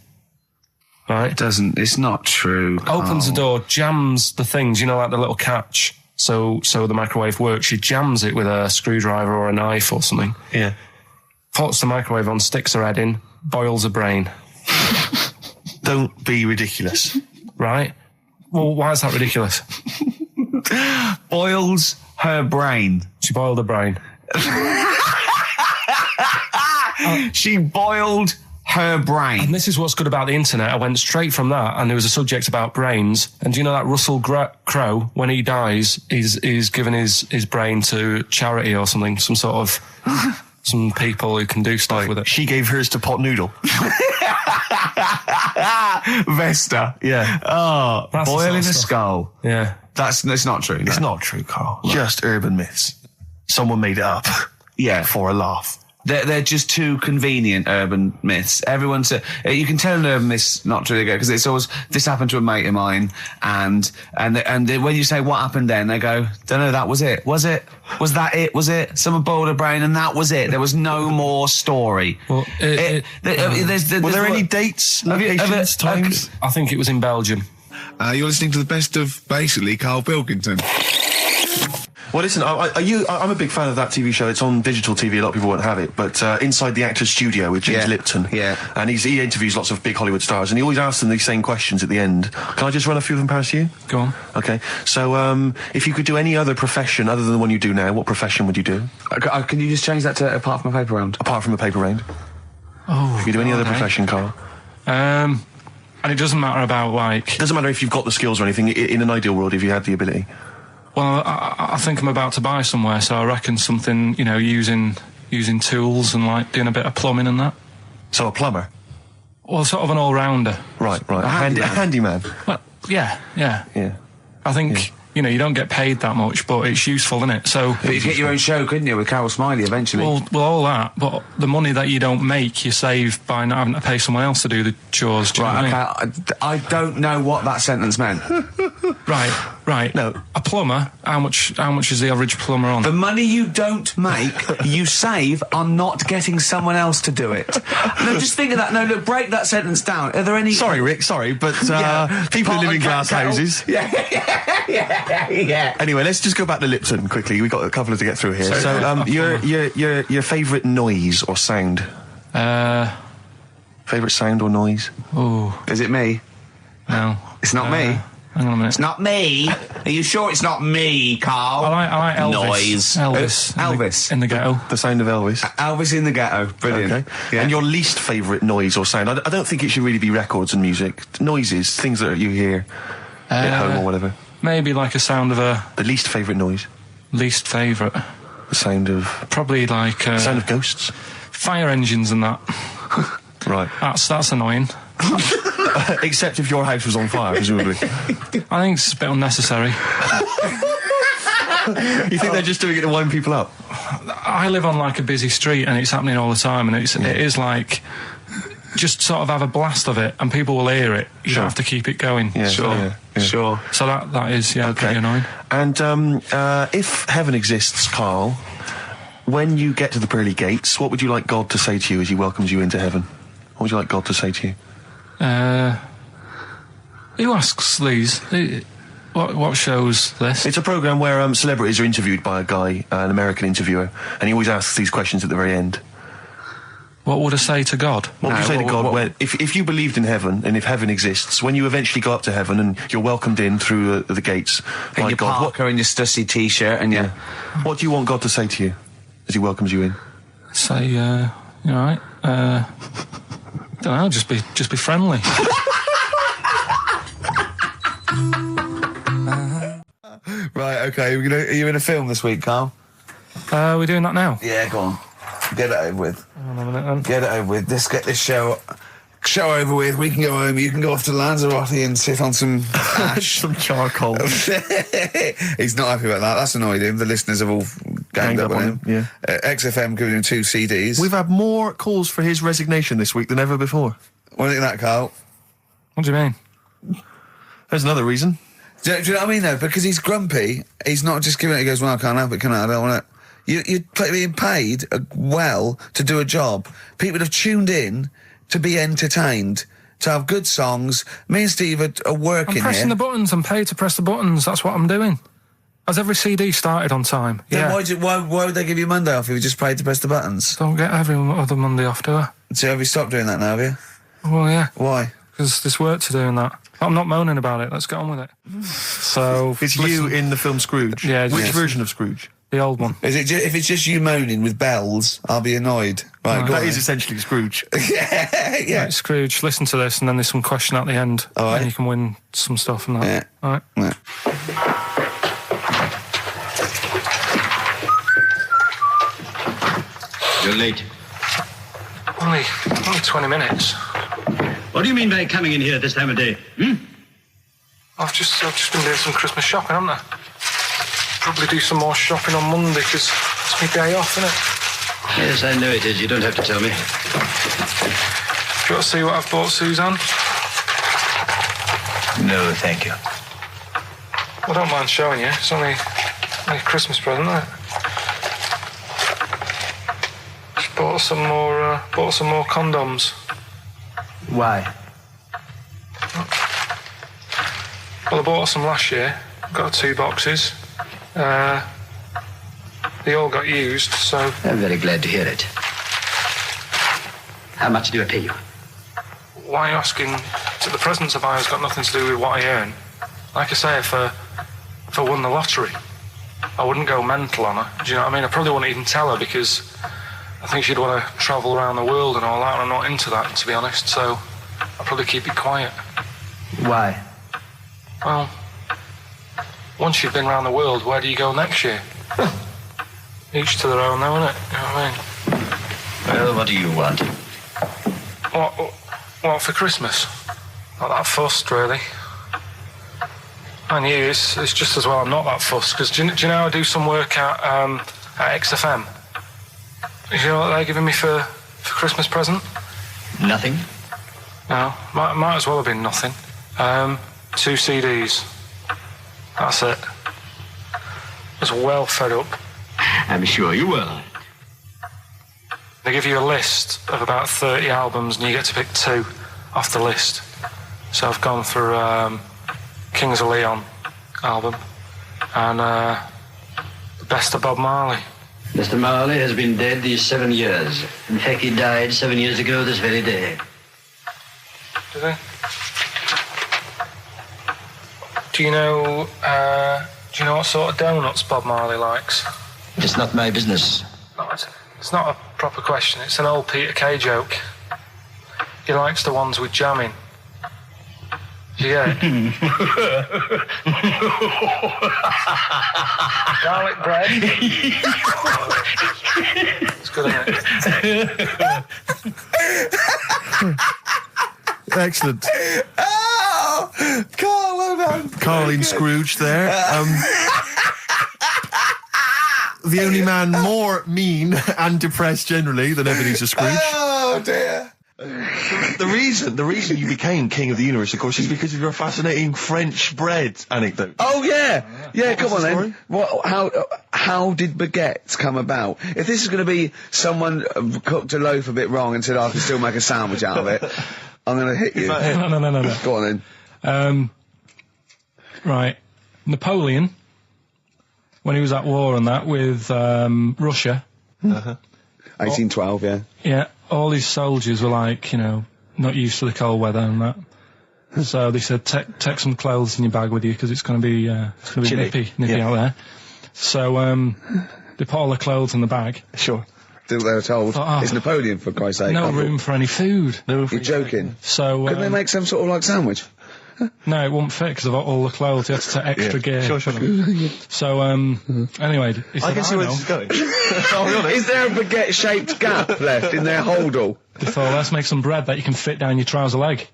right? It's not true. Opens the door, jams the things, like the little catch, so the microwave works. She jams it with a screwdriver or a knife or something. Yeah. Puts the microwave on, sticks her head in, boils her brain. Don't be ridiculous. Right? Well, why is that ridiculous? Boils her brain. She boiled her brain. She boiled her brain. And this is what's good about the internet. I went straight from that, and there was a subject about brains. And do you know that Russell Crowe, when he dies, he's given his brain to charity or something, some sort of some people who can do stuff with it. She gave hers to Pot Noodle. Vesta. Yeah. Oh, That's the boiling sort a of stuff. skull. Yeah. It's not true. It's no. not true, Carl. Just urban myths. Someone made it up. Yeah. For a laugh. They're just too convenient urban myths. Everyone you can tell an urban myth's not true because it's always this happened to a mate of mine, and when you say what happened then, they go, don't know, that was it. Was it? Was that it? Was it? Someone boiled a brain and that was it. There was no more story. Well, Were there any dates, locations, times? I think it was in Belgium. You're listening to the best of basically Karl Pilkington. Well, listen, I'm a big fan of that TV show. It's on digital TV. A lot of people won't have it. But Inside the Actors Studio with James Lipton. Yeah. And he interviews lots of big Hollywood stars, and he always asks them these same questions at the end. Can I just run a few of them past you? Go on. Okay. So, if you could do any other profession other than the one you do now, what profession would you do? Can you just change that to apart from a paper round? Apart from a paper round. Oh, You could do any other okay. profession, Carl. And it doesn't matter about, like... Doesn't matter if you've got the skills or anything. In an ideal world, if you had the ability. Well, I think I'm about to buy somewhere, so I reckon something, you know, using tools and, like, doing a bit of plumbing and that. So a plumber? Well, sort of an all-rounder. Right. A handyman. Well, yeah. Yeah. I think, you know, you don't get paid that much, but it's useful, isn't it? So... But you could get your own show, couldn't you, with Carol Smiley eventually? Well, all that, but the money that you don't make, you save by not having to pay someone else to do the chores. Do you know what I mean? Okay, I don't know what that sentence meant. Right. No. A plumber, how much is the average plumber on? The money you don't make, you save on not getting someone else to do it. No, just think of that. No, look, break that sentence down. Are there any... Sorry, Rick, but people who live in glass houses. Yeah. Anyway, let's just go back to Lipton quickly. We've got a couple to get through here. So, your favourite noise or sound? Favourite sound or noise? Oh, Is it me? no. It's not me. Hang on a minute. It's not me. Are you sure it's not me, Carl? I like Elvis. Noise. Elvis. Elvis. In the ghetto. The sound of Elvis. Elvis in the ghetto. Brilliant. Okay. Yeah. And your least favourite noise or sound? I don't think it should really be records and music. Noises, things that you hear at home or whatever. Maybe like a sound of a... The least favourite noise? Least favourite. The sound of... Probably like... sound of ghosts? Fire engines and that. Right. That's annoying. Except if your house was on fire, presumably. I think it's a bit unnecessary. You think they're just doing it to wind people up? I live on like a busy street and it's happening all the time, and it is like... Just sort of have a blast of it and people will hear it. You don't have to keep it going. Yeah, Sure. Sure. So that is, pretty annoying. And if heaven exists, Carl, when you get to the pearly gates, what would you like God to say to you as he welcomes you into heaven? What would you like God to say to you? Who asks these? What show's this? It's a programme where celebrities are interviewed by a guy, an American interviewer, and he always asks these questions at the very end. What would I say to God? What would you say to God if you believed in heaven and if heaven exists, when you eventually go up to heaven and you're welcomed in through the gates In by your God, parka and your stussy t-shirt and your... what do you want God to say to you as he welcomes you in? Say, you alright? Don't know, just be friendly. Right, okay. Are you in a film this week, Carl? We're doing that now. Yeah, go on. Get it over with. Hang on a minute then. Get it over with. Let's get this show over with. We can go home. You can go off to Lanzarote and sit on some ash. Some charcoal. He's not happy about that. That's annoyed him. The listeners have all ganged up on him. Yeah. XFM giving him 2 CDs. We've had more calls for his resignation this week than ever before. What do you think of that, Carl? What do you mean? There's another reason. Do you know what I mean, though? Because he's grumpy. He's not just giving it. He goes, well, I can't help it, can I? I don't want it. You're being paid well to do a job. People have tuned in to be entertained, to have good songs. Me and Steve are working I'm pressing here. the buttons. I'm paid to press the buttons. That's what I'm doing. Has every CD started on time? Then Yeah. why would they give you Monday off if you just paid to press the buttons? Don't get every other Monday off, do I? So have you stopped doing that now, have you? Well, yeah. Why? Because there's work to do in that. I'm not moaning about it. Let's get on with it. So It's you in the film Scrooge. Yeah, Which yes. version of Scrooge? the old one. Is it if it's just you moaning with bells, I'll be annoyed. Right, go That on is then. essentially Scrooge. yeah. Right, Scrooge, listen to this, and then there's some question at the end, All right. and you can win some stuff and that. Yeah. All right. Yeah. You're late. Only 20 minutes. What do you mean by coming in here this time of day? Hmm? I've just been doing some Christmas shopping, haven't I? Probably do some more shopping on Monday because it's my day off, isn't it? Yes, I know it is. You don't have to tell me. Do you want to see what I've bought Suzanne? No, thank you. I don't mind showing you. It's only a Christmas present, isn't it? Just bought some more condoms. Why? Well, I bought some last year. Got 2 boxes. They all got used, so... I'm very glad to hear it. How much do I pay you? Why are you asking? The presents I buy has got nothing to do with what I earn. Like I say, if I won the lottery, I wouldn't go mental on her. Do you know what I mean? I probably wouldn't even tell her because I think she'd want to travel around the world and all that, and I'm not into that, to be honest, so I'll probably keep it quiet. Why? Well, once you've been around the world, where do you go next year? Each to their own, though, innit? You know what I mean? Well, what do you want? What for Christmas? Not that fussed, really. And you, it's just as well I'm not that fussed, because do you know I do some work at XFM? Do you know what they're giving me for Christmas present? Nothing? No, might as well have been nothing. 2 CDs. That's it. I was well fed up. I'm sure you will. They give you a list of about 30 albums and you get to pick 2 off the list. So I've gone for Kings of Leon album and the best of Bob Marley. Mr. Marley has been dead these 7 years. In fact, he died 7 years ago this very day. Did he? Do you know what sort of donuts Bob Marley likes? It's not my business. No, it's not a proper question. It's an old Peter Kay joke. He likes the ones with jam in. Do you get it? Garlic bread. It's good, isn't it? Excellent. Oh! Carl, well done. Carling Scrooge there. The only man more mean and depressed generally than Ebenezer Scrooge. Oh, dear. The reason you became King of the Universe, of course, is because of your fascinating French bread anecdote. Oh, yeah. Yeah, come on the then. How did baguettes come about? If this is going to be someone cooked a loaf a bit wrong and said, I can still make a sandwich out of it, I'm going to hit you. No. Go on then. Right. Napoleon, when he was at war and that with Russia. 1812, yeah. Yeah, all his soldiers were like, not used to the cold weather and that. So they said, take some clothes in your bag with you because it's going to be nippy out there. So they put all the clothes in the bag. Sure. They were told, it's Napoleon, for Christ's sake. No room for any food. You're joking. So couldn't they make some sort of like sandwich? No, it won't fit because of all the clothes. You have to take extra gear. Sure. So, anyway, he said, I can see where this is going. Is there a baguette-shaped gap left in their holdall? They thought, let's make some bread that you can fit down your trouser leg.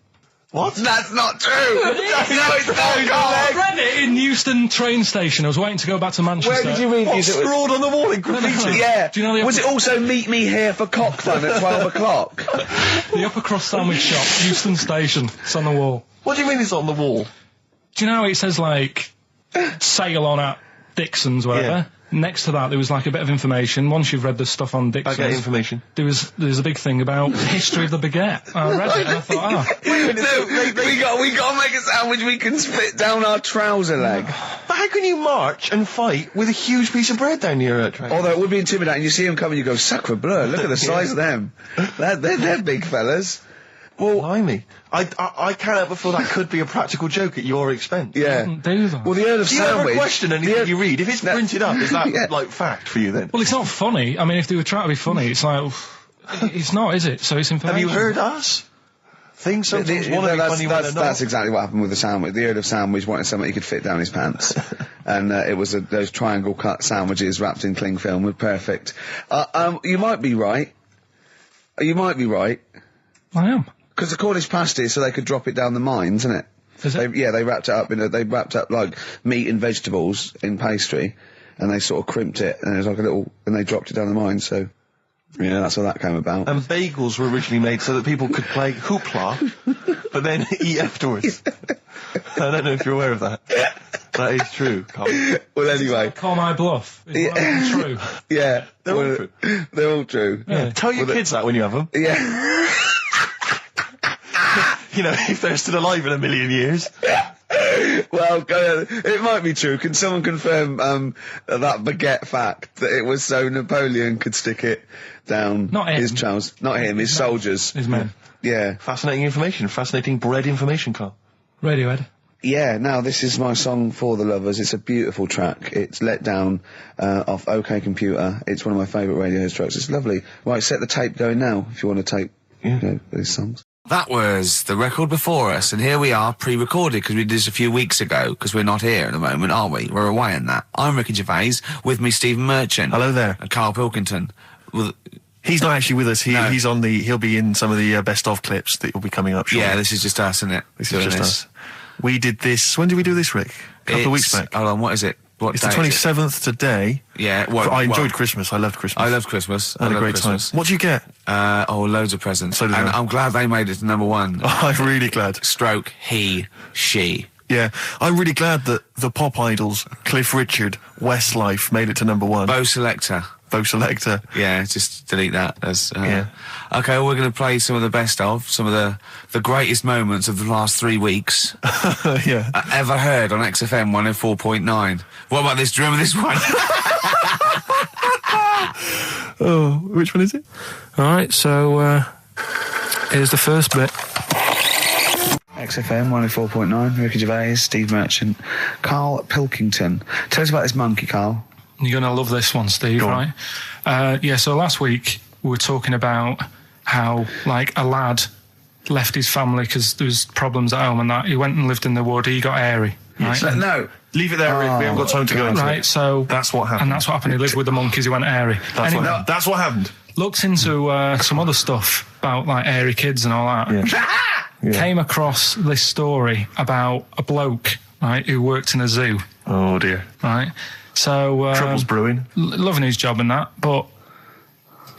What? That's not true! No, it's not, I read it in Euston train station. I was waiting to go back to Manchester. Where did you read What, scrawled on the wall in graffiti? Yeah. Do you know was it also meet me here for cock fun at 12 o'clock? The upper crust sandwich shop, Euston station. It's on the wall. What do you mean it's on the wall? Do you know it says like sail on at Dixon's, whatever? Yeah. Next to that there was like a bit of information. Once you've read the stuff on Dixon's, I get information. There's a big thing about the history of the baguette. I read it and I thought, we got to make a sandwich we can spit down our trouser leg. But how can you march and fight with a huge piece of bread down your train? Although it would be intimidating. You see them coming, you go, sacre bleu, look at the size of them. They're big fellas. Well, blimey. I can't help but feel that could be a practical joke at your expense. Yeah. do that. Well, the Earl of Do you Sandwich... ever question anything you read? If it's printed up, is that, like, fact for you then? Well, it's not funny. I mean, if they were trying to be funny, it's like, it's not, is it? So it's information. Have you heard us? Things sometimes want to be funny when they're not. That's exactly what happened with the sandwich. The Earl of Sandwich wanted something he could fit down his pants. And it was those triangle cut sandwiches wrapped in cling film were perfect. You might be right. You might be right. I am. Because the Cornish pasty is so they could drop it down the mines, isn't it? Is it? They wrapped it up they wrapped up like meat and vegetables in pastry, and they sort of crimped it, and it was like and they dropped it down the mine, so, yeah, that's how that came about. And bagels were originally made so that people could play hoopla, but then eat afterwards. I don't know if you're aware of that. That is true, Carl. Well, anyway. Call my bluff. Is that true? Yeah. They're all true. They're all true. Yeah. Tell your kids that when you have them. Yeah. You know, if they're still alive in a million years. Well, it might be true. Can someone confirm that baguette fact, that it was so Napoleon could stick it down his trousers? Not him, his soldiers. His men. Yeah. Fascinating information. Fascinating bread information, Carl. Radiohead. Yeah, now this is my song for the lovers. It's a beautiful track. It's Let Down off OK Computer. It's one of my favourite Radiohead tracks. It's lovely. Right, set the tape going now if you want to tape these songs. That was the record before us, and here we are, pre-recorded, because we did this a few weeks ago, because we're not here at the moment, are we? We're away in that. I'm Ricky Gervais, with me Stephen Merchant. Hello there. And Karl Pilkington. He's not actually with us. No. He'll be in some of the best of clips that will be coming up shortly. Yeah, this is just us, isn't it? This is just us. We did this. When did we do this, Rick? A couple of weeks back. Hold on, what is it? What It's the day is it? 27th today. Yeah. I enjoyed Christmas. I loved Christmas. I loved Christmas. I had a great time. What did you get? Loads of presents. So did and I. I'm glad they made it to number one. I'm really glad. Stroke, he, she. Yeah, I'm really glad that the pop idols, Cliff Richard, Westlife, made it to number one. Bo Selector. Bo Selector. Yeah, just delete that. That's, Yeah. Okay, well, we're going to play some of the best of, some of the greatest moments of the last 3 weeks Yeah. ever heard on XFM 104.9. What about this? Do you remember this one? Oh, which one is it? All right, so here's the first bit. XFM 104.9, Ricky Gervais, Steve Merchant, Karl Pilkington. Tell us about this monkey, Karl. You're going to love this one, Steve, Go on. right? Yeah, so last week we were talking about how, like, a lad left his family because there was problems at home and that. He went and lived in the wood. He got airy, right? No. Leave it there, Rick. We haven't got time to go into Right, it. so... That's what happened. And that's what happened. He lived with the monkeys. He went airy. That's what happened. Looked into some other stuff about, like, airy kids and all that. Yeah. Came across this story about a bloke, right, who worked in a zoo, Oh, dear. right? So... Trouble's brewing. loving his job and that, but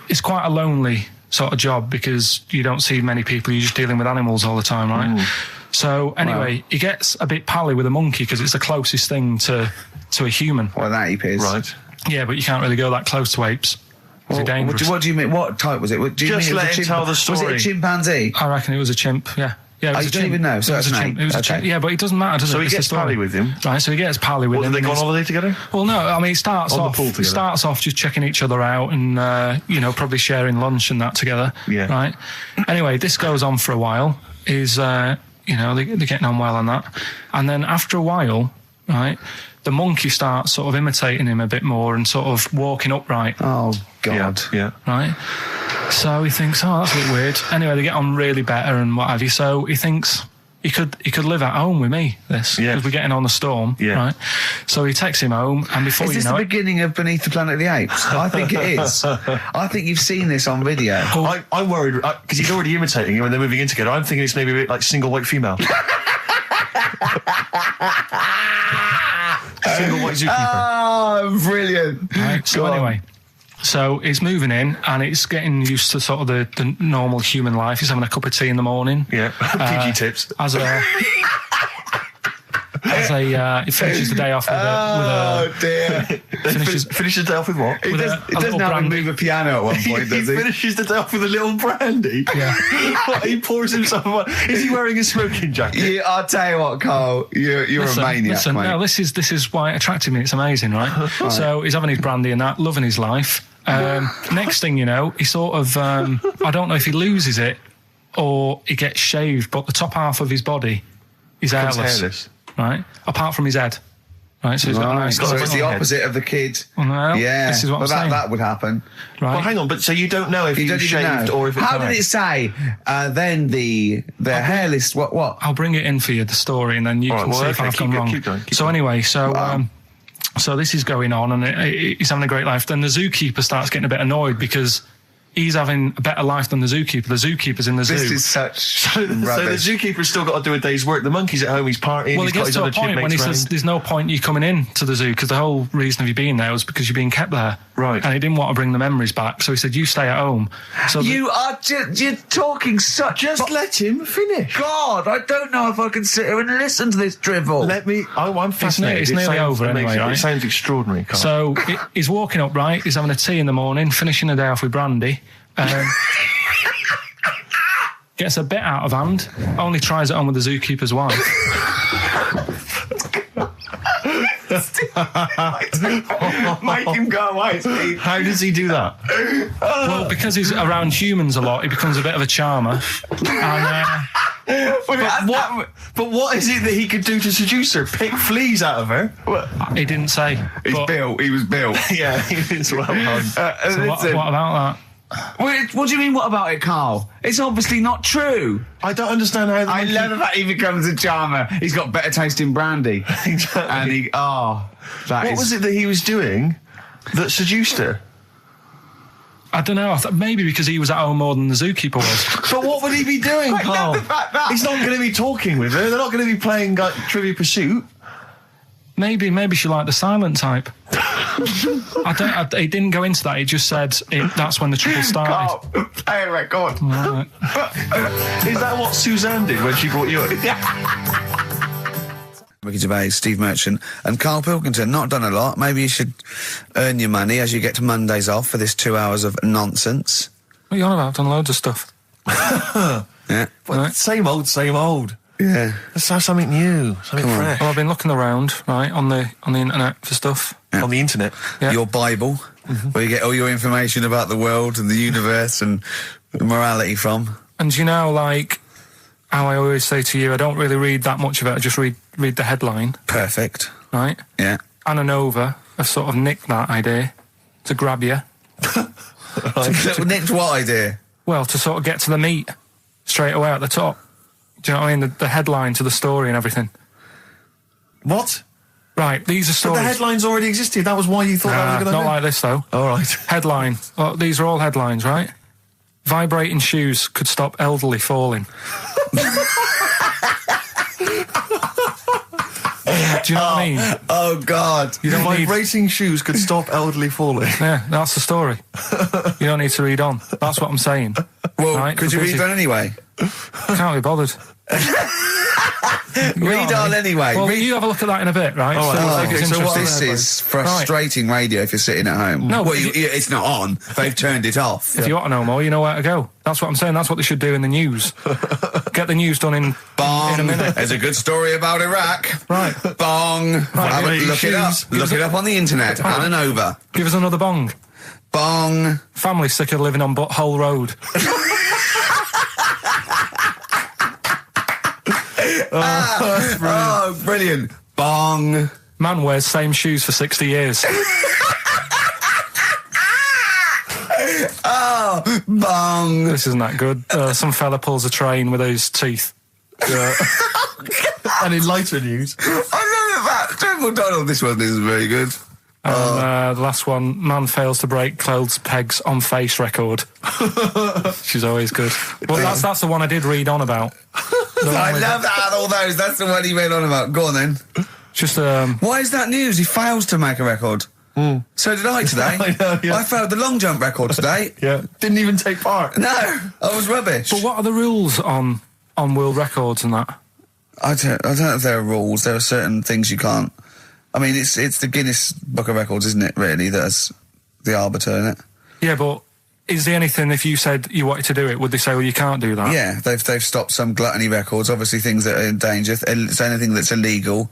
it's quite a lonely sort of job because you don't see many people. You're just dealing with animals all the time, right? So anyway, he gets a bit pally with a monkey because it's the closest thing to a human. What, that ape is? Right. Yeah, but you can't really go that close to apes. It's dangerous. What do you mean? What type was it? Do you Just mean it was let a him tell the story. Was it a chimpanzee? I reckon it was a chimp. Yeah. Yeah, it was you a don't chimp. even know, so It was that's a an chimp. ape. It was a Okay. chimp. Yeah, but it doesn't matter, does it? So he It's the gets story. pally with him. Right, so he gets pally with What, him. did they go on and holiday together? Well, no, I mean, it starts On the off. pool It together. starts off just checking each other out and probably sharing lunch and that together. Yeah. Right. Anyway, this goes on for a while. They're getting on well on that, and then after a while, right, the monkey starts sort of imitating him a bit more and sort of walking upright. Oh, God. Yeah. Right. So he thinks, oh, that's a bit weird. Anyway, they get on really better and what have you. So he thinks he could live at home with me. This Yeah. because we're getting on the storm. Yeah. Right. So he takes him home, and before Is you this the know it, beginning of Beneath the Planet of the Apes? I think it is. I think you've seen this on video. I'm worried because he's already imitating him when they're moving in together. I'm thinking it's maybe a bit like Single White Female. Single White Zookeeper. Oh, brilliant. right, so Go on. anyway. So he's moving in, and it's getting used to sort of the normal human life. He's having a cup of tea in the morning. Yeah. PG tips. He finishes the day off with Oh, dear. Finishes the day off with what? He with does, a he doesn't little have to brandy. move a piano at one point, He does he? finishes the day off with a little brandy. Yeah. He pours himself one. Is he wearing a smoking jacket? I'll tell you what, Carl, you're a maniac, mate. No, this is why it attracted me. It's amazing, right? So he's having his brandy and that, loving his life. Next thing you know, he sort of, I don't know if he loses it or he gets shaved, but the top half of his body is hairless. Right? Apart from his head. Right, so he's got a nice So it's the head. opposite of the kid. Well, Yeah, this is what I'm saying. that would happen. Right? Well, hang on, but so you don't know if You he don't was even shaved know. or if it's How did it say? Then the hairless. What? I'll bring it in for you, the story, and then you All can right, see well, if okay, I've keep gone go- wrong. keep going, keep So going. anyway, so Wow. so this is going on, and he's having a great life. Then the zookeeper starts getting a bit annoyed because he's having a better life than the zookeeper. The zookeeper's in the zoo. This is such So the rubbish. zookeeper's still got to do a day's work. The monkey's at home, he's partying, well, he's he got gets his to a other point when he chipmates says round. there's no point you coming in to the zoo because the whole reason of you being there was because you're being kept there. Right. And he didn't want to bring the memories back, so he said, you stay at home. So You are you're talking such. Just let him finish. God, I don't know if I can sit here and listen to this drivel. Let me. I'm fascinated. it's It nearly sounds over anyway, amazing. right? It sounds extraordinary, Carl. So he's walking up, right? He's having a tea in the morning, finishing the day off with brandy. Gets a bit out of hand. Only tries it on with the zookeeper's wife. Make him go away, Steve. How does he do that? Well, because he's around humans a lot, he becomes a bit of a charmer. And But what is it that he could do to seduce her? Pick fleas out of her? He didn't say. He's but- built. He was built. Yeah, it's well done. So what about that? What do you mean, what about it, Carl? It's obviously not true. I don't understand how. I love the fact he becomes a charmer. He's got better taste in brandy. Exactly. And What was it that he was doing that seduced her? I don't know. Maybe because he was at home more than the zookeeper was. But what would he be doing, I love Carl? the fact that- He's not going to be talking with her. They're not going to be playing Trivia Pursuit. Maybe she liked the silent type. He didn't go into that. He just said that's when the trouble started. Carl, play a record. Right. Is that what Suzanne did when she brought you in? Ricky Gervais, Steve Merchant, and Karl Pilkington. Not done a lot. Maybe you should earn your money as you get to Mondays off for this 2 hours of nonsense. What are you on about? I've done loads of stuff. Yeah. But same old. Yeah. Let's have something new, something Come on. fresh. Well, I've been looking around, right, on the internet for stuff. Yeah. On the internet. Yeah. Your Bible, where you get all your information about the world and the universe and morality from. And you know, like how I always say to you, I don't really read that much of it. I just read the headline, Perfect. right? Yeah. Anna Nova have sort of nicked that idea to grab you. Nicked what idea? Well, to sort of get to the meat straight away at the top. Do you know what I mean? The headline to the story and everything. What? Right, these are But stories. the headlines already existed. That was why you thought that was a good not idea. like this, though. All right. Headline. Well, these are all headlines, right? Vibrating shoes could stop elderly falling. Do you know what I mean? Oh, God. You don't need... Vibrating shoes could stop elderly falling. Yeah, that's the story. You don't need to read on. That's what I'm saying. Well, Right, could you we're read busy. on anyway? Can't be bothered. Read on anyway. Well, Read. you have a look at that in a bit, right? All right, So, well, if it's okay, so what interesting. This is frustrating radio if you're sitting at home. No, well, but it's not on. They've turned it off. If you want to know more, you know where to go. That's what I'm saying. That's what they should do in the news. Get the news done in Bong. a minute. There's a good story about Iraq. Right. Bong. Have a- look it up. shoes. Look it up on the internet. Anna Nova. Give us another bong. Bong. Family sick of living on Butthole Road. Oh, brilliant. Bong. Man wears same shoes for 60 years. Oh, bong. This isn't that good. Some fella pulls a train with his teeth. And in lighter news. I love that. Jungle Donald, this one isn't very good. And the last one, man fails to break clothes pegs on face record. She's always good. Well, that's the one I did read on about. I love that out of all those. That's the one he read on about. Go on then. Just Why is that news? He fails to make a record. So did I today. I know, yeah. I failed the long jump record today. Yeah. Didn't even take part. No, I was rubbish. But what are the rules on world records and that? I don't know if there are rules. There are certain things you can't. I mean, it's the Guinness Book of Records, isn't it? Really, that's the arbiter, isn't it? Yeah, but is there anything, if you said you wanted to do it, would they say, well, you can't do that? Yeah, they've stopped some gluttony records. Obviously, things that are in danger. It's anything that's illegal.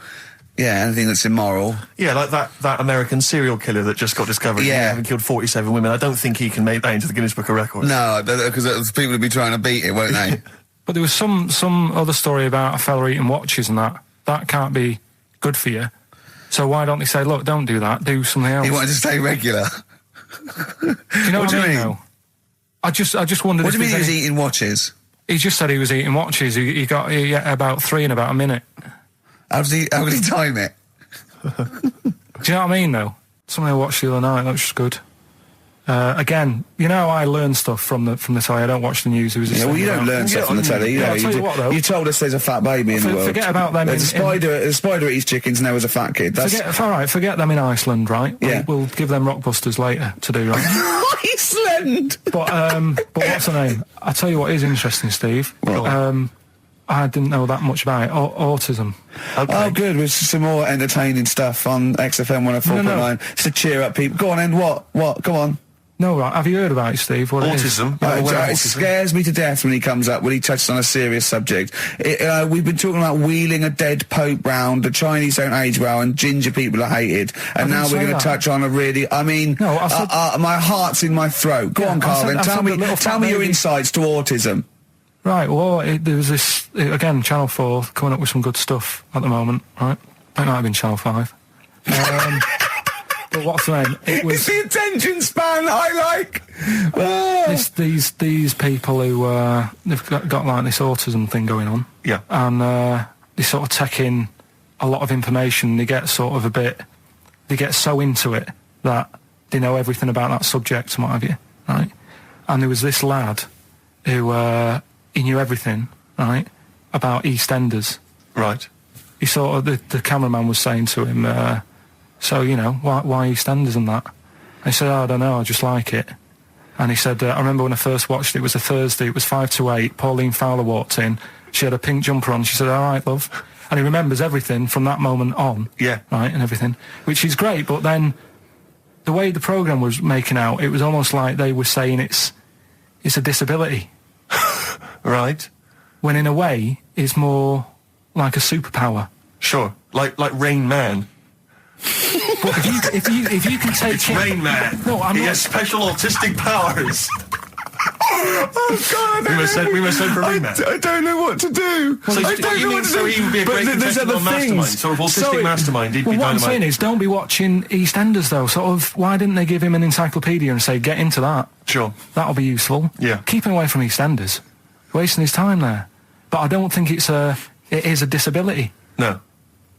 Yeah, anything that's immoral. Yeah, like that American serial killer that just got discovered. Yeah. Having killed 47 women. I don't think he can make that into the Guinness Book of Records. No, because people would be trying to beat it, won't they? But there was some other story about a fella eating watches and that. That can't be good for you. So why don't they say, look, don't do that, do something else? He wanted to stay regular. Do you know What what, do you I mean, mean? though? I just wondered What do if you mean he was there's any- eating watches? He just said he was eating watches. He got about 3 in about a minute. How did he time it? Do you know what I mean, though? Something I watched the other night, that was just good. Again, you know, I learn stuff from the telly. I don't watch the news. It was just Yeah, well, you saying don't about- learn stuff from the telly. You Yeah, know, I'll tell you what, though. you told us there's a fat baby in the world. Forget about them There's a spider eats chickens, and there was a fat kid. That's Forget them in Iceland, right? Yeah. We'll give them Rockbusters later to do, right? Iceland. But what's the name? I tell you what is interesting, Steve. I didn't know that much about it. Autism. Okay. Oh, good. With some more entertaining stuff on XFM 104.9 No. just to cheer up people. Go on, then. What? Come on. No, right. Have you heard about it, Steve? What it is? Autism. Yeah, well, It autism. scares me to death when he comes up, when he touches on a serious subject. We've been talking about wheeling a dead pope round, the Chinese don't age well, and ginger people are hated. And now didn't we're say going to that. touch on a really, I mean, No, I said- my heart's in my throat. Go Yeah, on, I Carl, said- then. I Tell said me, the little tell fat me your baby. insights to autism. Right, well, there was this, again, Channel 4 coming up with some good stuff at the moment, right? It might have been Channel 5. But what's the name? It was It's the attention span I like. Oh. these people who, they've got like this autism thing going on. Yeah. And they sort of take in a lot of information. They get sort of they get so into it that they know everything about that subject and what have you, right? And there was this lad who, he knew everything, right, about EastEnders. Right. He sort of, the cameraman was saying to him, so, you know, why EastEnders and that? And he said, oh, I don't know, I just like it. And he said, I remember when I first watched it was a Thursday, it was 5 to 8, Pauline Fowler walked in, she had a pink jumper on, she said, all right, love. And he remembers everything from that moment on. Yeah. Right, and everything, which is great, but then the way the programme was making out, it was almost like they were saying it's a disability. Right. When in a way, it's more like a superpower. Sure. Like Rain Man. But if you can take It's Rain Man. No, I'm he not. has special autistic powers. Oh God! We must send for Rain Man. I don't know what to do. So I you don't know mean what to so do. he would be a But great there's contestant other on Mastermind, things. sort of autistic Sorry. Mastermind. He'd be Well, what I'm dynamite. saying is, don't be watching EastEnders though. Sort of, why didn't they give him an encyclopedia and say, get into that? Sure. That'll be useful. Yeah. Keep him away from EastEnders. Wasting his time there. But I don't think it is a disability. No.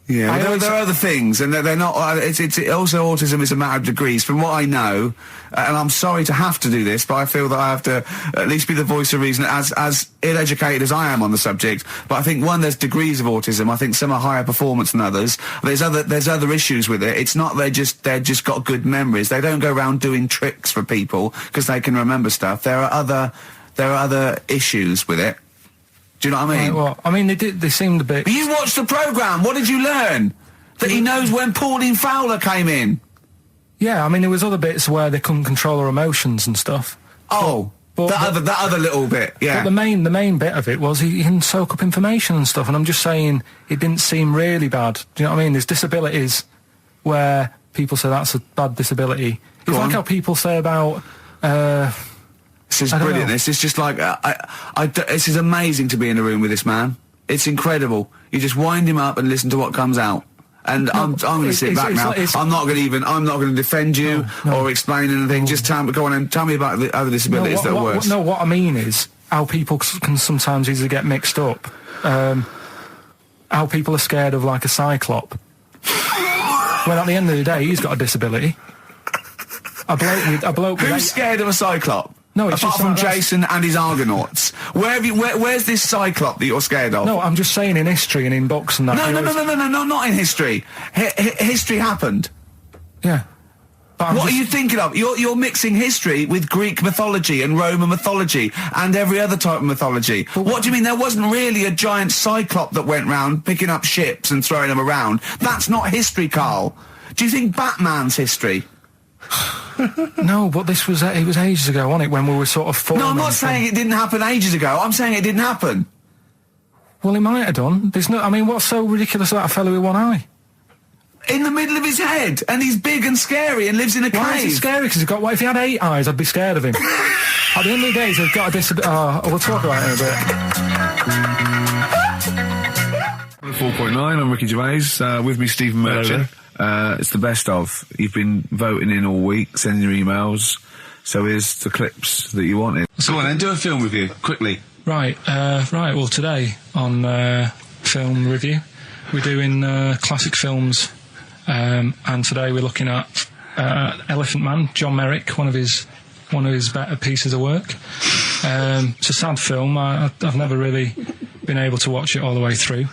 Yeah, I there always- are other things, and they're not. It's also autism is a matter of degrees. From what I know, and I'm sorry to have to do this, but I feel that I have to at least be the voice of reason, as ill-educated as I am on the subject. But I think there's degrees of autism. I think some are higher performance than others. There's other issues with it. It's not they're just got good memories. They don't go around doing tricks for people because they can remember stuff. There are other issues with it. Do you know what I mean? Right, well, I mean, they seemed a bit... But you watched the programme. What did you learn? That he knows when Pauline Fowler came in. Yeah, I mean, there was other bits where they couldn't control their emotions and stuff. Oh, that other little bit, yeah. But the main bit of it was he can soak up information and stuff, and I'm just saying it didn't seem really bad. Do you know what I mean? There's disabilities where people say that's a bad disability. It's like how people say about... This is I don't brilliant. know. This is just like this is amazing to be in a room with this man. It's incredible. You just wind him up and listen to what comes out. And I'm going to sit back now. I'm not going to defend you or explain anything. Just go on and tell me about the other disabilities that are worse. What I mean is how people can sometimes easily get mixed up. How people are scared of like a cyclop. When at the end of the day, he's got a disability. A bloke with Who's scared of a cyclop? No, it's apart just from like Jason and his Argonauts. Where's this cyclop that you're scared of? No, I'm just saying in history and in books and that. No, not in history. History happened. Yeah. But What are you thinking of? You're mixing history with Greek mythology and Roman mythology and every other type of mythology. What do you mean there wasn't really a giant cyclop that went round picking up ships and throwing them around? That's not history, Carl. Do you think Batman's history? No, but this was it was ages ago, wasn't it? When we were sort of forming. No, I'm not saying it didn't happen ages ago. I'm saying it didn't happen. Well, it might have done. There's no. I mean, what's so ridiculous about a fellow with one eye? In the middle of his head, and he's big and scary and lives in a Why is he cave. scary? Because he's got. What if he had 8 eyes? I'd be scared of him. At the end of the day, he's got a disability. We'll talk about it in a bit. 4.9, I'm Ricky Gervais, with me Stephen Merchant. It's the best of. You've been voting in all week, sending your emails, so here's the clips that you wanted. So go on then, do a film review, quickly. Right, well today on film review, we're doing classic films, and today we're looking at Elephant Man, John Merrick, one of his better pieces of work. It's a sad film. I've never really been able to watch it all the way through.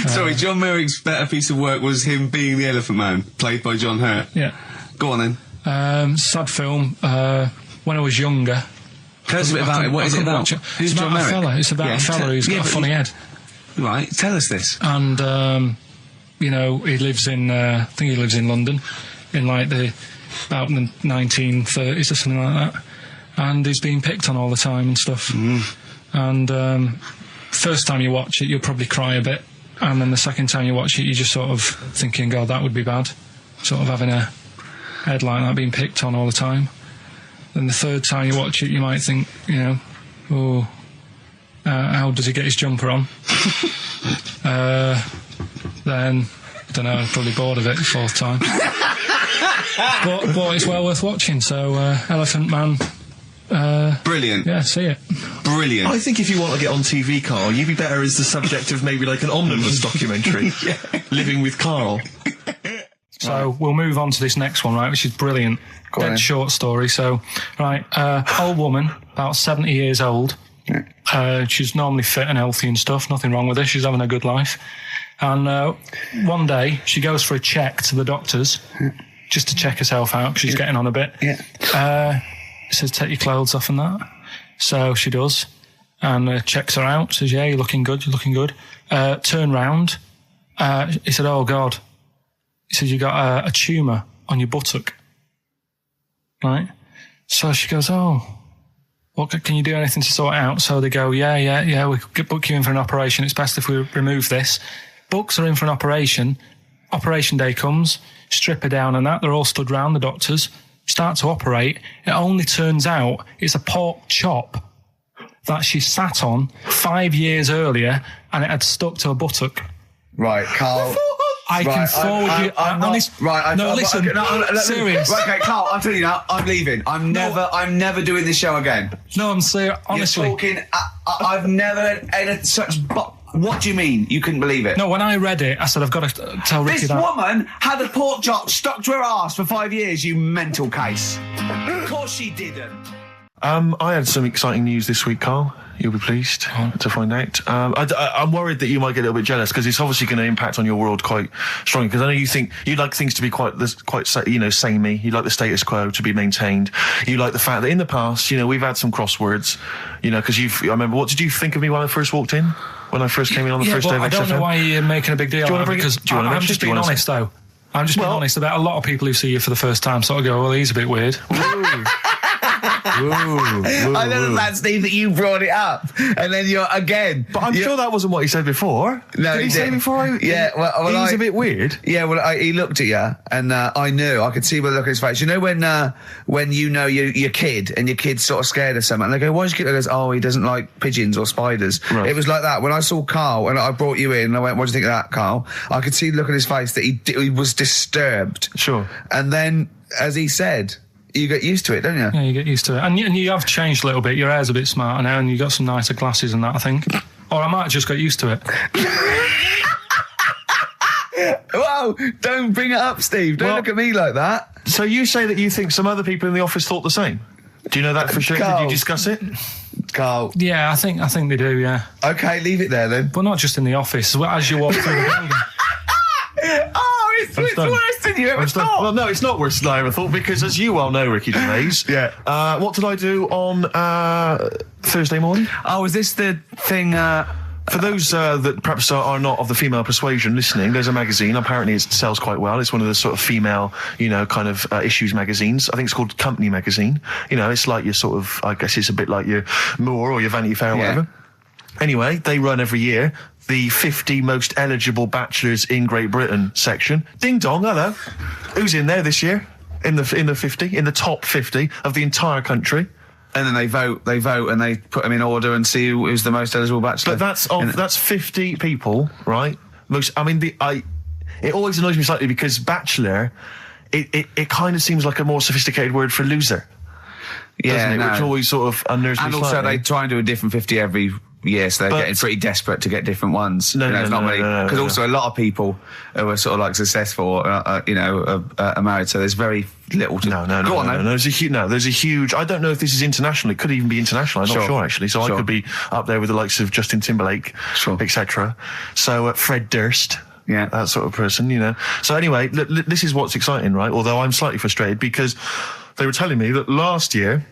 Sorry, John Merrick's better piece of work was him being the Elephant Man, played by John Hurt. Yeah. Go on then. Sad film. When I was younger. Tell us a bit about it. What is it about? Who's John Merrick? It's about a fella who's got a funny head. Right, tell us this. And, you know, he lives in, I think he lives in London, in like about the 1930s or something like that. And he's being picked on all the time and stuff. And first time you watch it, you'll probably cry a bit. And then the second time you watch it, you're just sort of thinking, God, that would be bad. Sort of having a head like that being picked on all the time. Then the third time you watch it, you might think, you know, oh, How does he get his jumper on? Then, I don't know, probably bored of it the fourth time. but it's well worth watching, so Elephant Man... Brilliant. Yeah, see it. Brilliant. I think if you want to get on TV, Carl, you'd be better as the subject of maybe like an omnibus documentary. Living with Carl. So we'll move on to this next one, right, which is brilliant. Dead short story. So, right, old woman, about 70 years old. She's normally fit and healthy and stuff, nothing wrong with her, she's having a good life. And one day, she goes for a check to the doctors, just to check herself out, because she's getting on a bit. It says, take your clothes off and that. So she does, and checks her out, says, yeah, you're looking good, turn round. He said, oh, God. He said, you got a tumour on your buttock. Right? So she goes, oh, well, can you do anything to sort it out? So they go, yeah, we could book you in for an operation. It's best if we remove this. Books are in for an operation. Operation day comes, strip her down and that. They're all stood round, the doctors. Start to operate. It only turns out it's a pork chop that she sat on 5 years earlier, and it had stuck to her buttock. Right, Carl. I can forward you. Listen. Serious. Right, okay, Carl. I'm telling you now. I'm leaving. I'm never doing this show again. No, I'm serious. Honestly, you're talking. I've never had such. What do you mean? You couldn't believe it? No, when I read it, I said, I've got to tell Ricky this woman had a pork chop stuck to her arse for 5 years, you mental case. Of course she didn't. I had some exciting news this week, Carl. You'll be pleased to find out. I'm worried that you might get a little bit jealous, because it's obviously going to impact on your world quite strongly. Because I know you think you'd like things to be quite, samey. You'd like the status quo to be maintained. You like the fact that in the past, we've had some crosswords. Because I remember, what did you think of me when I first walked in? When I first came in on the first day of XFM? I don't know why you're making a big deal out of it, because I'm just being honest, though. I'm just being honest about a lot of people who see you for the first time sort of go, well, he's a bit weird. I know that, Steve, that you brought it up, and then you're again. But I'm sure that wasn't what he said before. No, did he say before? He's a bit weird. Yeah, he looked at you, and I knew, I could see by the look on his face. You know when you know your kid, and your kid's sort of scared of something, and they go, "Why's your kid?" He goes, "Oh, he doesn't like pigeons or spiders." Right. It was like that when I saw Carl, and I brought you in, and I went, "What do you think of that, Carl?" I could see the look on his face that he was disturbed. Sure. And then, as he said, you get used to it, don't you? Yeah, you get used to it. And you have changed a little bit. Your hair's a bit smarter now, and you got some nicer glasses and that, I think. Or I might have just got used to it. Whoa, don't bring it up, Steve. Don't look at me like that. So you say that you think some other people in the office thought the same? Do you know that for sure? Carl. Did you discuss it? Carl. Yeah, I think they do, yeah. Okay, leave it there then. But not just in the office, as you walk through the building. Oh, it's worse than you ever thought. Well, no, it's not worse than I ever thought, because as you well know, Ricky Gervais, what did I do on Thursday morning? Oh, is this the thing... For those that perhaps are not of the female persuasion listening, there's a magazine. Apparently it sells quite well. It's one of the sort of female, kind of issues magazines. I think it's called Company Magazine. It's like your sort of, I guess it's a bit like your More or your Vanity Fair or whatever. Anyway, they run every year the 50 most eligible bachelors in Great Britain section. Ding dong, hello. Who's in there this year? In the top 50 of the entire country. And then they vote, and they put them in order and see who's the most eligible bachelor. But that's 50 people, right? It always annoys me slightly, because bachelor, it kind of seems like a more sophisticated word for loser. Yeah, doesn't it? Which always sort of unnerves me slightly. And also they try and do a different 50 every year, so they're getting pretty desperate to get different ones. Because also a lot of people who are sort of like successful, are married, so there's very little to... No. There's a huge... I don't know if this is international. It could even be international. I'm not sure, actually. So I could be up there with the likes of Justin Timberlake, etc. So Fred Durst... Yeah, that sort of person, So anyway, this is what's exciting, right? Although I'm slightly frustrated, because they were telling me that last year...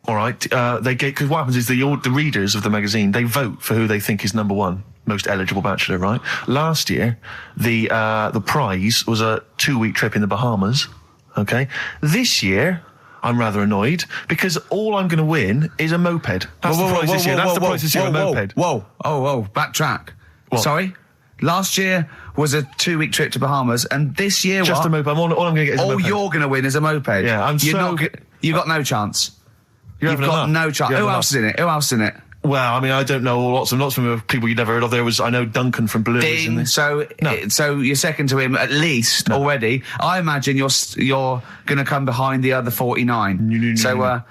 All right, because what happens is the readers of the magazine, they vote for who they think is number one most eligible bachelor, right? Last year, the prize was a 2-week trip in the Bahamas. Okay, this year I'm rather annoyed, because all I'm going to win is a moped. That's the prize this year. That's the prize this year, a moped. Whoa! Backtrack. What? Sorry. Last year was a 2-week trip to Bahamas, and this year just a moped. All I'm going to get is a moped. All you're going to win is a moped. Yeah, you got no chance. You've got no chance. Who else is in it? Well, I mean, I don't know lots and lots of people you'd never heard of. I know Duncan from Blue. Ding. So you're second to him at least already. I imagine you're going to come behind the other 49. No,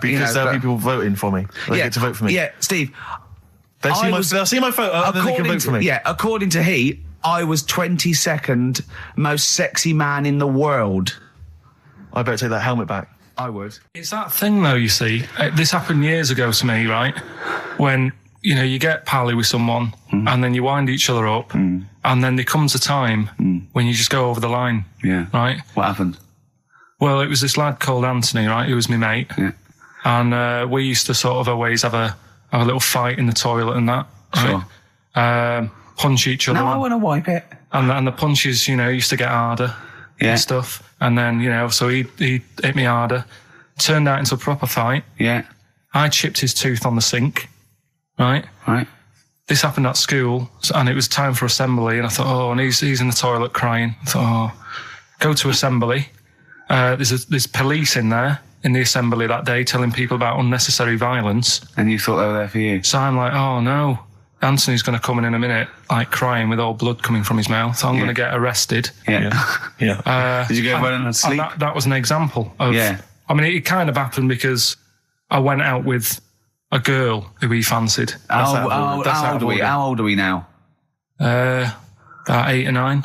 because there'll be people voting for me. They get to vote for me. Yeah, Steve. They'll see my photo and then they can vote for me. Yeah, according to Heat, I was 22nd most sexy man in the world. I better take that helmet back. I would. It's that thing, though, you see. This happened years ago to me, right? When, you get pally with someone and then you wind each other up and then there comes a time when you just go over the line. Yeah. Right? What happened? Well, it was this lad called Anthony, right? He was my mate. Yeah. And we used to sort of always have a little fight in the toilet and that. Right? Sure. Punch each other. No, I want to wipe it. And the punches, used to get harder. And stuff. And then, so he hit me harder. Turned out into a proper fight. Yeah. I chipped his tooth on the sink. Right. This happened at school, and it was time for assembly, and I thought, and he's in the toilet crying. I thought, go to assembly. There's police in there in the assembly that day telling people about unnecessary violence. And you thought they were there for you? So I'm like, oh no. Anthony's going to come in a minute, like crying with all blood coming from his mouth. I'm going to get arrested. Yeah. Did you go running and sleep? That was an example of... Yeah. I mean, it kind of happened because I went out with a girl who he fancied. How old are we now? About 8 or 9.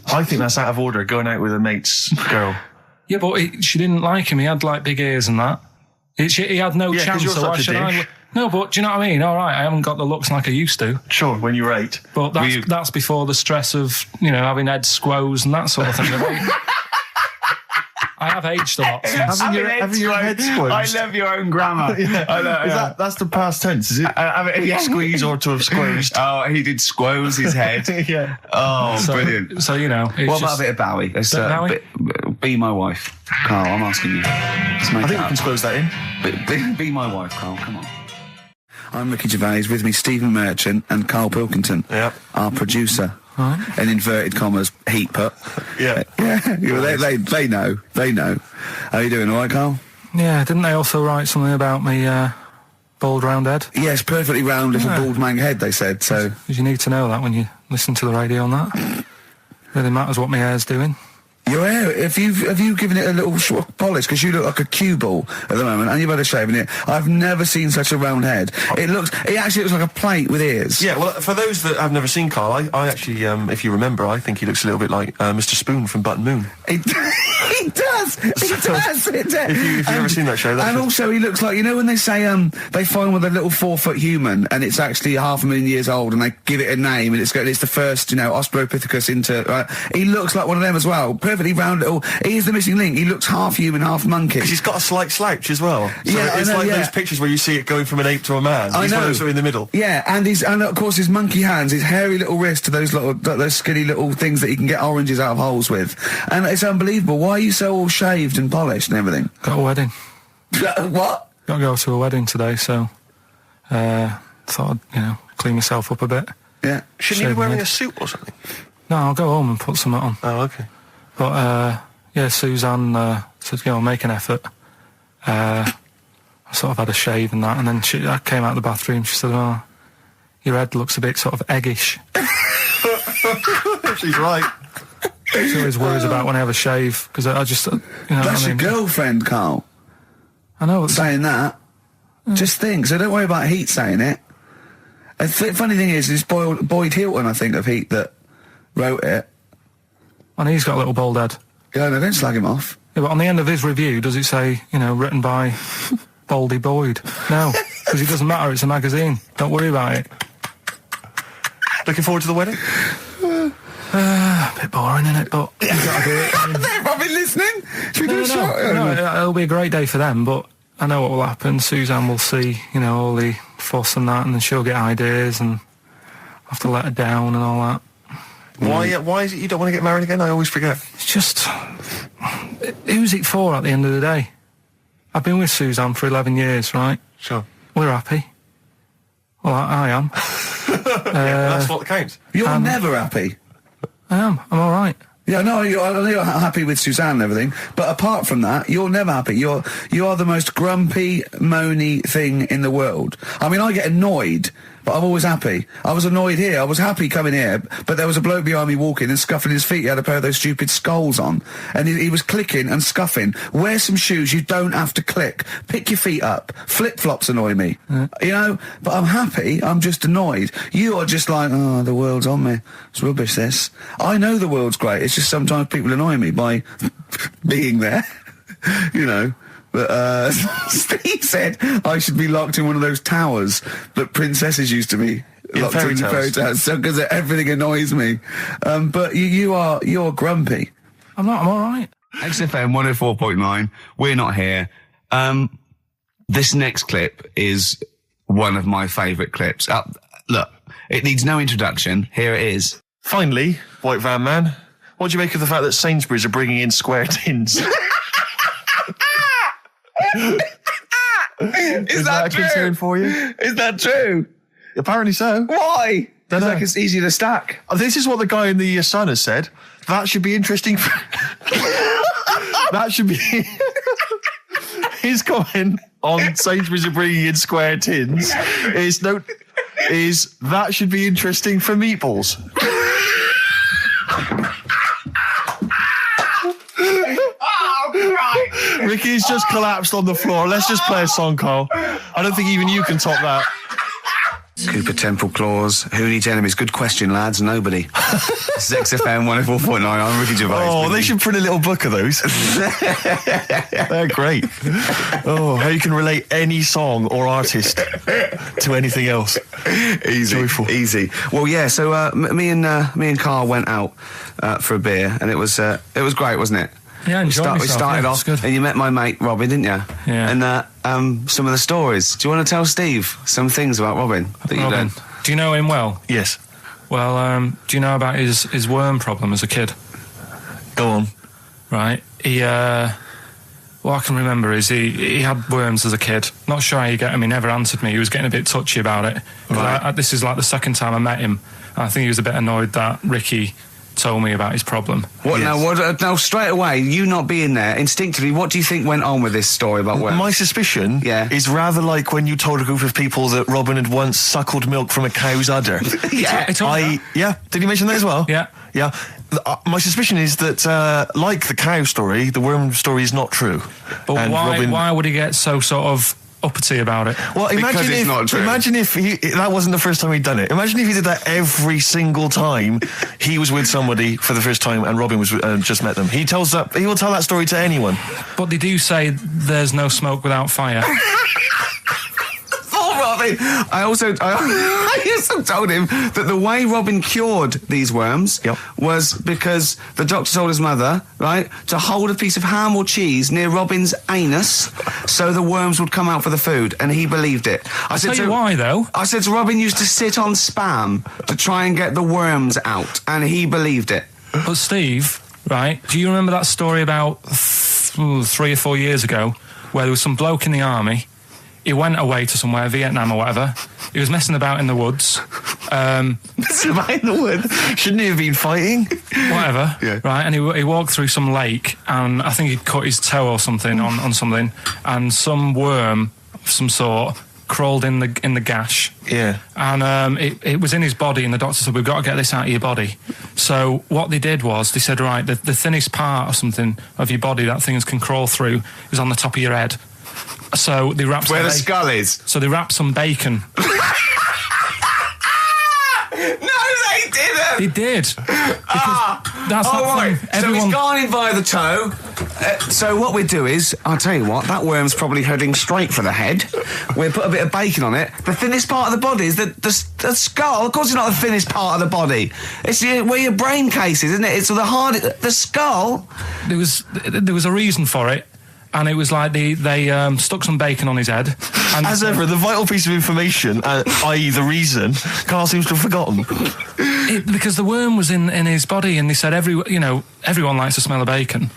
I think that's out of order, going out with a mate's girl. Yeah, but she didn't like him. He had, like, big ears and that. He had no chance, so why should I... No, but do you know what I mean? All right, I haven't got the looks like I used to. Sure, when you were 8. But that's before the stress of, having head squoze and that sort of thing. I have aged a lot. Having your head squoze. I love your own grammar. That's the past tense, is it? Squeeze or to have squozed. Oh, he did squoze his head. Yeah. Oh, brilliant. So, what about a bit of Bowie? Bowie? Be my wife. Carl, I'm asking you. I think we can squoze that in. Be my wife, Carl, come on. I'm Ricky Gervais, with me Stephen Merchant and Karl Pilkington, our producer. In inverted commas, heat put. Yeah. They know. How you doing, all right, Carl? Yeah, didn't they also write something about me, bald round head? Yes, perfectly round little bald man head, they said, so... Because you need to know that when you listen to the radio on that. Really matters what my hair's doing. Your hair, have you given it a little polish? Because you look like a cue ball at the moment, and you've had a shave in it. I've never seen such a round head. It actually looks like a plate with ears. Yeah, well, for those that have never seen Carl, I actually, if you remember, I think he looks a little bit like Mr. Spoon from Button Moon. He does. If you've ever seen that show, and also he looks like, when they say they find with a little 4-foot human, and it's actually 500,000 years old, and they give it a name, and it's the first, Australopithecus into. Right? He looks like one of them as well. Perfectly round little. He is the missing link. He looks half human, half monkey. Because he's got a slight slouch as well. So yeah, it's like those pictures where you see it going from an ape to a man. He's one of those in the middle. Yeah, and of course his monkey hands, his hairy little wrist to those skinny little things that you can get oranges out of holes with, and it's unbelievable. Why are you so all shaved and polished and everything? Got a wedding. What? Got to go to a wedding today, so thought I'd clean myself up a bit. Yeah. Shouldn't you be wearing a suit or something? No, I'll go home and put something on. Oh, okay. But, Suzanne said, make an effort. I sort of had a shave and that, and then I came out of the bathroom, she said, your head looks a bit sort of eggish. She's right. She always worries about when I have a shave, because I just, That's your girlfriend, Carl. I know. Saying that. Just think, so don't worry about Heat saying it. The funny thing is, it's Boyd Hilton, I think, of Heat that wrote it. And he's got a little bald head. Yeah, no, don't slag him off. Yeah, but on the end of his review, does it say, written by Baldy Boyd? No, because it doesn't matter, it's a magazine. Don't worry about it. Looking forward to the wedding? A bit boring, isn't it? But you've got to do it. They've probably listening. Should we do a shot? No, it'll be a great day for them, but I know what will happen. Suzanne will see, all the fuss and that, and then she'll get ideas, and I'll have to let her down and all that. Why is it you don't want to get married again? I always forget. It's just... Who's it for at the end of the day? I've been with Suzanne for 11 years, right? Sure. We're happy. Well, I am. That's what counts. You're never happy. I am. I'm all right. Yeah, no, I know you're happy with Suzanne and everything, but apart from that, you're never happy. You are the most grumpy, moany thing in the world. I mean, I get annoyed, but I'm always happy. I was annoyed here. I was happy coming here, but there was a bloke behind me walking and scuffing his feet. He had a pair of those stupid skulls on, and he was clicking and scuffing. Wear some shoes. You don't have to click. Pick your feet up. Flip-flops annoy me. You know? But I'm happy. I'm just annoyed. You are just like, oh, the world's on me. It's rubbish, this. I know the world's great. It's just sometimes people annoy me by being there. You know? But, Steve said I should be locked in one of those towers that princesses used to be locked in fairy tales, so because everything annoys me. But you're grumpy. I'm not. I'm all right. XFM 104.9. We're not here. This next clip is one of my favourite clips. Look, it needs no introduction. Here it is. Finally, White Van Man, what do you make of the fact that Sainsbury's are bringing in square tins? Is that a true? concern for you? Is that true? Apparently so. Why? Dunno. It's like it's easy to stack. This is what the guy in the Sun has said. That should be interesting. That should be his comment on Sainsbury's are bringing in square tins. Is that should be interesting for meatballs. Ricky's just collapsed on the floor. Let's just play a song, Carl. I don't think even you can top that. Cooper Temple Claws. Who needs enemies? Good question, lads. Nobody. This is XFM 104.9. I'm Ricky Gervais. Oh, they should print a little book of those. They're great. Oh, how you can relate any song or artist to anything else. Easy. Joyful. Easy. Well, yeah, so me and Carl went out for a beer, and it was great, wasn't it? Yeah, I enjoyed myself. We started off, good. and you met my mate Robin, didn't you? Yeah. And some of the stories. Do you want to tell Steve some things about Robin that you Robin, learned? do you know him well? Yes. Well, do you know about his worm problem as a kid? Go on. Right. What I can remember is he had worms as a kid. Not sure how you get them. He never answered me. He was getting a bit touchy about it. Right. This is like the second time I met him. I think he was a bit annoyed that Ricky told me about his problem. What Yes. now? Straight away, you not being there, instinctively, what do you think went on with this story about worms? My suspicion is rather like when you told a group of people that Robin had once suckled milk from a cow's udder. Yeah. Did he mention that as well? Yeah. Yeah. My suspicion is that, like the cow story, the worm story is not true. But And why would he get so sort of uppity about it? Well, Because it's not true. Imagine if that wasn't the first time he'd done it. Imagine if he did that every single time he was with somebody for the first time and Robin was just met them. He will tell that story to anyone. But they do say there's no smoke without fire. Robin. I also told him that the way Robin cured these worms was because the doctor told his mother, right, to hold a piece of ham or cheese near Robin's anus so the worms would come out for the food, and he believed it. I'll tell you why, though. I said to Robin used to sit on spam to try and get the worms out, and he believed it. But Steve, right, do you remember that story about 3 or 4 years ago where there was some bloke in the army? He went away to somewhere, Vietnam or whatever. He was messing about in the woods. Messing about in the woods? Shouldn't he have been fighting? Whatever. Yeah. Right, and he walked through some lake, and I think he'd cut his toe or something on something, and some worm of some sort crawled in the gash. Yeah. And it was in his body, and the doctor said, we've got to get this out of your body. So what they did was, they said, right, the thinnest part or something of your body that things can crawl through is on the top of your head. So they wrapped Where the skull is. So they wrapped some bacon. No, they didn't. They did. That's right. thing. So he's gone in via the toe. So what we do is, I'll tell you what, that worm's probably heading straight for the head. We'll put a bit of bacon on it. The thinnest part of the body is the skull. Of course it's not the thinnest part of the body. It's where your brain case is, isn't it? It's the the skull. There was a reason for it. And it was like they stuck some bacon on his head. And As ever, the vital piece of information, i.e. the reason, Carl seems to have forgotten. Because the worm was in his body, and they said everyone likes the smell of bacon.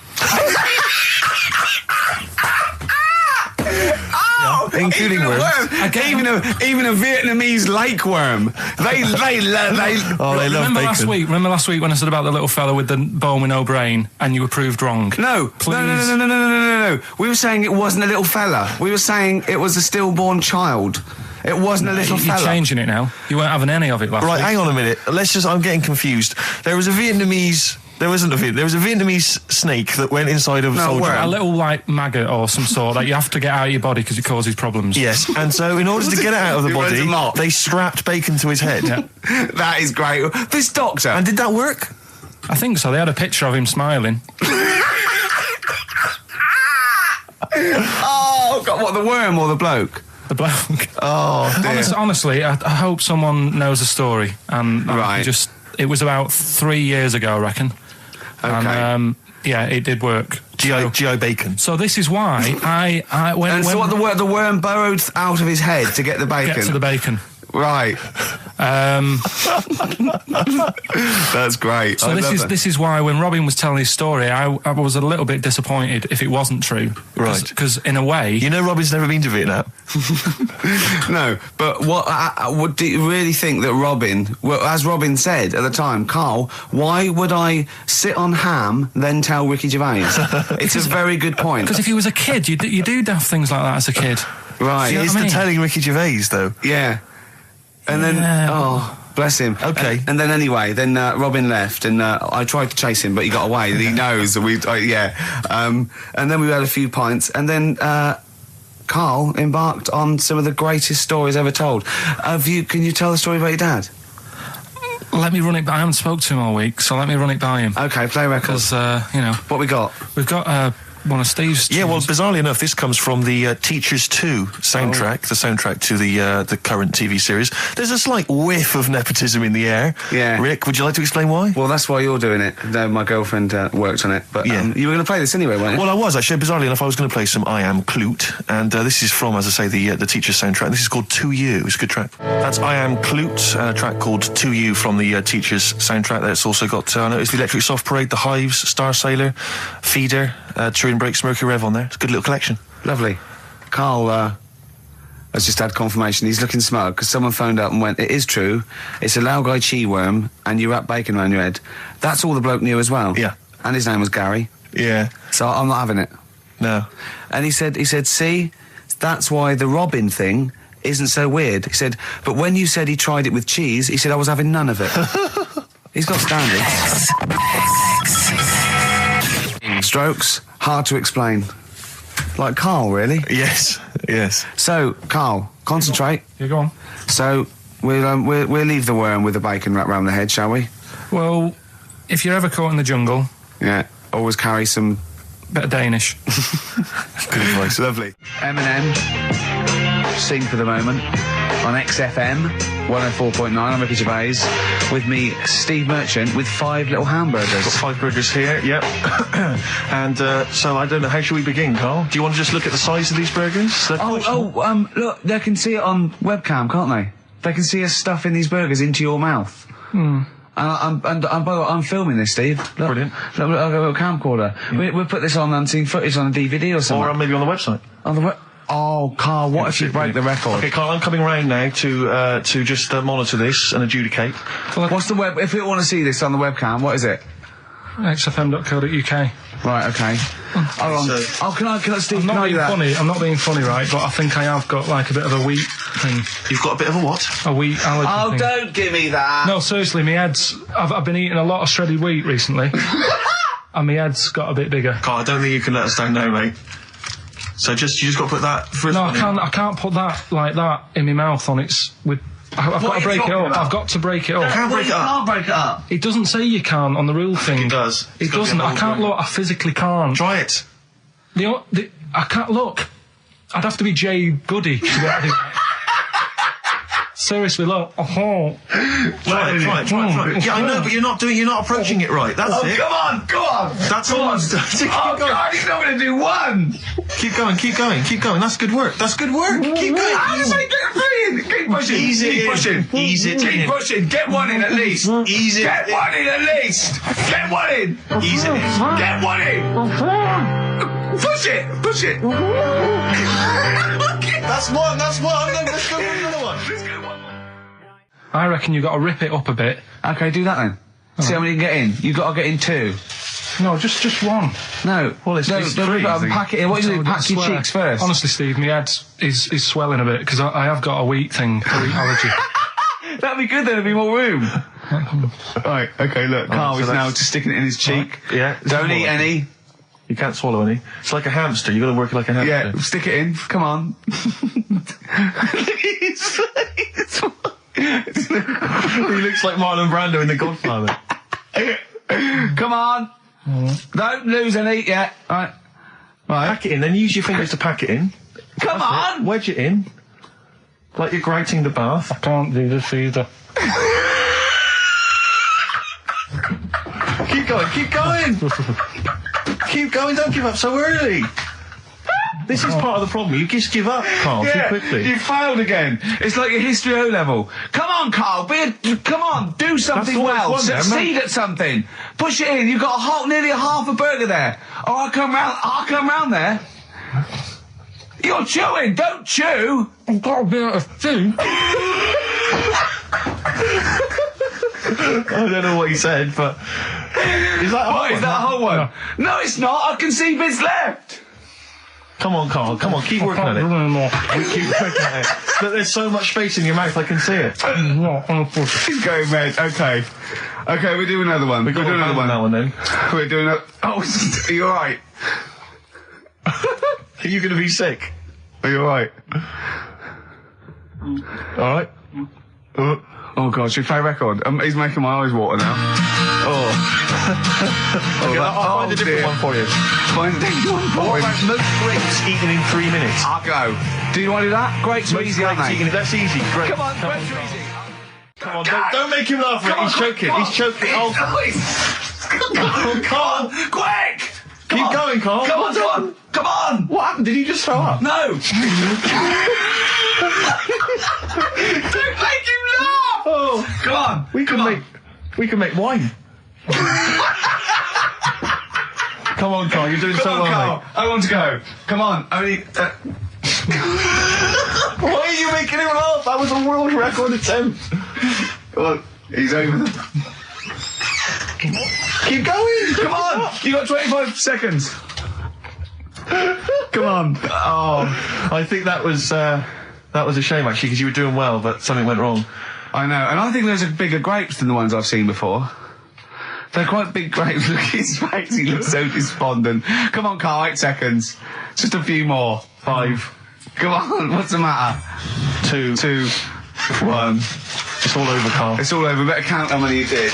including worms. Even a Vietnamese lake worm. They Oh, they love bacon. Remember last week when I said about the little fella with the bone with no brain, and you were proved wrong? No. Please. No. We were saying it wasn't a little fella. We were saying it was a stillborn child. It wasn't a little You're fella. changing it now. You weren't having any of it last Right, week. hang on a minute. I'm getting confused. There was a Vietnamese snake that went inside of a soldier. worm. A little, like, maggot or some sort that you have to get out of your body because it causes problems. Yes, and so in order to get it out of the You went to body, mock. they strapped bacon to his head. That is great. This doctor. And did that work? I think so. They had a picture of him smiling. Oh, God, what, the worm or the bloke? The bloke. Oh, dear. Honestly, I hope someone knows the story. And Right. it was about 3 years ago, I reckon. Okay. And, yeah, it did work. G.I. Bacon. So this is why when So what, the worm burrowed out of his head to get the bacon? get to the bacon. Right. That's great. So this is why when Robin was telling his story, I was a little bit disappointed if it wasn't true. Right. Because in a way, You know Robin's never been to Vietnam. No, but what do you really think that Robin, well, as Robin said at the time, Carl, why would I sit on ham then tell Ricky Gervais? It's a very good point. because if he was a kid, you do daft things like that as a kid. Right. You know It's what I the mean? telling Ricky Gervais, though. Yeah. And then, oh, bless him. Okay. And then anyway, Robin left, and I tried to chase him, but he got away. He knows. And and then we had a few pints, and then Carl embarked on some of the greatest stories ever told. Can you tell the story about your dad? Let me run it by. I haven't spoke to him all week, so let me run it by him. Okay, play records. Because, What we got? we've got one of Steve's Yeah, well, tunes. bizarrely enough, this comes from the Teachers 2 soundtrack, the soundtrack to the current TV series. There's a slight whiff of nepotism in the air. Yeah. Rick, would you like to explain why? Well, that's why you're doing it. No, my girlfriend worked on it, but Yeah. you were going to play this anyway, weren't you? Well, I was actually. Bizarrely enough, I was going to play some I Am Clute, and this is from, as I say, the Teachers soundtrack. This is called To You. It's a good track. That's I Am Clute, a track called To You from the Teachers soundtrack. That's also got, I noticed the Electric Soft Parade, The Hives, Star Sailor, Feeder, Turin Breaks, Mercury Rev on there. It's a good little collection. Lovely. Carl has just had confirmation. He's looking smug because someone phoned up and went, it is true, it's a Laogai chi worm and you wrap bacon around your head. That's all the bloke knew as well. Yeah. And his name was Gary. Yeah. So I'm not having it. No. And he said, see, that's why the Robin thing isn't so weird. He said, but when you said he tried it with cheese, he said I was having none of it. He's got standards. Strokes, hard to explain. Like Carl, really. Yes. Yes. So, Carl, concentrate. Yeah, go on. So, we'll leave the worm with the bacon wrapped round the head, shall we? Well, if you're ever caught in the jungle, Yeah. Always carry some... bit of Danish. Good advice. Lovely. Eminem, Sing for the Moment, on XFM 104.9. I'm Ricky Gervais. With me, Steve Merchant, with 5 little hamburgers. Got 5 burgers here, yep. And so I don't know, how should we begin, Carl? Do you want to just look at the size of these burgers? Look, they can see it on webcam, can't they? They can see us stuffing these burgers into your mouth. Hmm. And by the way, I'm filming this, Steve. Look, Brilliant. Look, I've got a little camcorder. We'll put this on unseen footage on a DVD or something. Or maybe on the website. On the Oh, Carl, what if you break the record? Okay, Carl, I'm coming round now to just monitor this and adjudicate. What's the web? If we want to see this on the webcam, what is it? XFM.co.uk. Right, okay. Hold on. So- Can I, Steve, I'm can not I do being that? funny. I'm not being funny, right? But I think I have got like a bit of a wheat thing. You've got a bit of a what? A wheat allergy Oh, thing. don't give me that. No, seriously, my head's... I've been eating a lot of shredded wheat recently. And my head's got a bit bigger. Carl, I don't think you can let us down now, mate. So you just got to put that first No, one I can't put that like that in my mouth on its... I've got to break it up. I've got to break it up. Can't break it up. Can't break it up. It doesn't say you can't on the rule thing. It does. It doesn't. I can't look. I physically can't. Try it. I can't look. I'd have to be Jay Goody to be able to do that. Seriously, look. Oh. Try it. Yeah, I know, but you're not approaching it right. That's it. Come on, go on. That's all. Keep Oh, going. God, he's not going to do one. Keep going. That's good work. Keep going. How does he get brilliant? Keep pushing. Ease it Keep in. pushing. Ease it Keep in. pushing. Get one in at least. Ease it. Get one in at least. Get one in. Ease it in. Get one in. Push it. Push it. That's one. Let's go for another one. I reckon you got to rip it up a bit. Okay, do that then. See how many you can get in. You've got to get in 2. No, just one. No. Well, it's don't three, rip it up and pack it in. What do you do? Don't Pack your swear. cheeks first. Honestly, Steve, my head is swelling a bit because I have got a wheat thing, a wheat allergy. That'd be good then, there'd be more room. Right, okay, look, Carl so is now that's- just sticking it in his cheek. Yeah. Don't eat any. You can't swallow any. It's like a hamster. You got to work it like a hamster. Yeah, stick it in. Come on. He looks like Marlon Brando in The Godfather. Come on. Don't lose any yet. Right. Pack it in, then use your fingers to pack it in. Come on. Wedge it in. Like you're grouting the bath. I can't do this either. Keep going, keep going! Keep going, don't give up so early! This is part of the problem. You just give up, Carl, too quickly. You failed again. It's like your history O level. Come on, Carl. Come on. Do something That's well. what it's one, Succeed at something. Push it in. You've got nearly a half a burger there. Oh, I'll come round there. You're chewing. Don't chew. I've got a bit of food. I don't know what he said, but... Is that a whole What, is that a whole one? No, it's not. I can see bits left. Come on, Carl, come on, keep working at it. We keep working at it. But there's so much space in your mouth, I can see it. He's going red. Okay. Okay, we'll do another one. We'll do another one. That one then. We're doing a... Oh, are you alright? Are you going to be sick? Are you alright? Alright. Oh God, should we play a record? He's making my eyes water now. Oh. Okay, I'll find a different dear. one for you. Find a different one for What him. about most grapes eaten in 3 minutes? I'll go. Do you want to do that? Grapes are Most easy, aren't grapes they? eaten, that's easy. Great. Come on, grapes are easy. Come on, don't make him laugh. He's choking. He's choking. Oh, Carl. Quick! Keep going, Carl. Come on, come on! Come on! What happened? Did you just throw up? No! Don't make him laugh! Oh, Come on! we can make wine. Come on, Carl. You're doing so Come on, well, Carl. mate. I want to go. Come on. Only... Why are you making him laugh? That was a world record attempt. Come on. He's over. Keep going. Come on! You got 25 seconds. Come on. Oh, I think that was a shame actually because you were doing well, but something went wrong. I know, and I think those are bigger grapes than the ones I've seen before. They're quite big grapes. Look at his face, he looks so despondent. Come on, Carl, 8 seconds. Just a few more. 5, Come on, what's the matter? 2, 2, 1. It's all over, Carl. It's all over. Better count how many you did.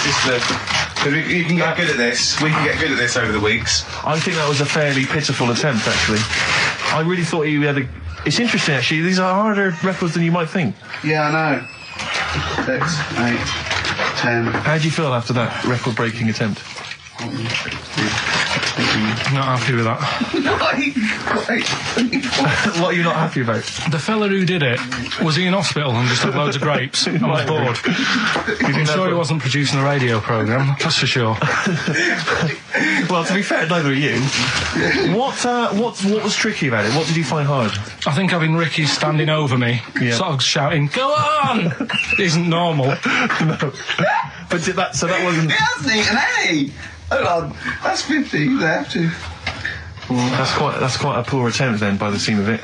You can get good at this. We can get good at this over the weeks. I think that was a fairly pitiful attempt, actually. I really thought you had a... It's interesting, actually. These are harder records than you might think. Yeah, I know. 6, 8, 10. How do you feel after that record-breaking attempt? Not happy with that. What are you not happy about? The fella who did it, was he in hospital and just had loads of grapes? I was bored. I'm sure he wasn't producing a radio programme, that's for sure. Well, to be fair, neither are you. What was tricky about it? What did you find hard? I think having Ricky standing over me, Yeah. sort of shouting, "Go on!" isn't normal. No. But so that wasn't... He hasn't eaten any! Hold on, that's 50 left. That's quite a poor attempt then, by the seam of it.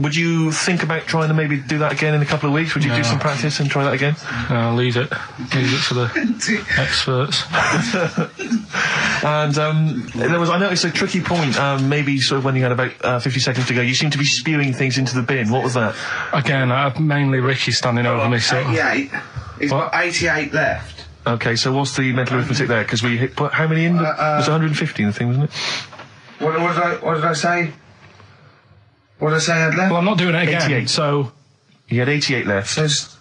Would you think about trying to maybe do that again in a couple of weeks? Would you do some practice and try that again? Leave it for the experts. And I noticed a tricky point. Maybe sort of when you had about 50 seconds to go, you seemed to be spewing things into the bin. What was that? Again, mainly Ricky standing over me. So 88. He's What? got 88 left. Okay, so what's the mental arithmetic there? Because we put how many in? It was 150 in the thing, wasn't it? What did I say? What did I say I had left? well, I'm not doing it again. 88. So He had 88 left. So it's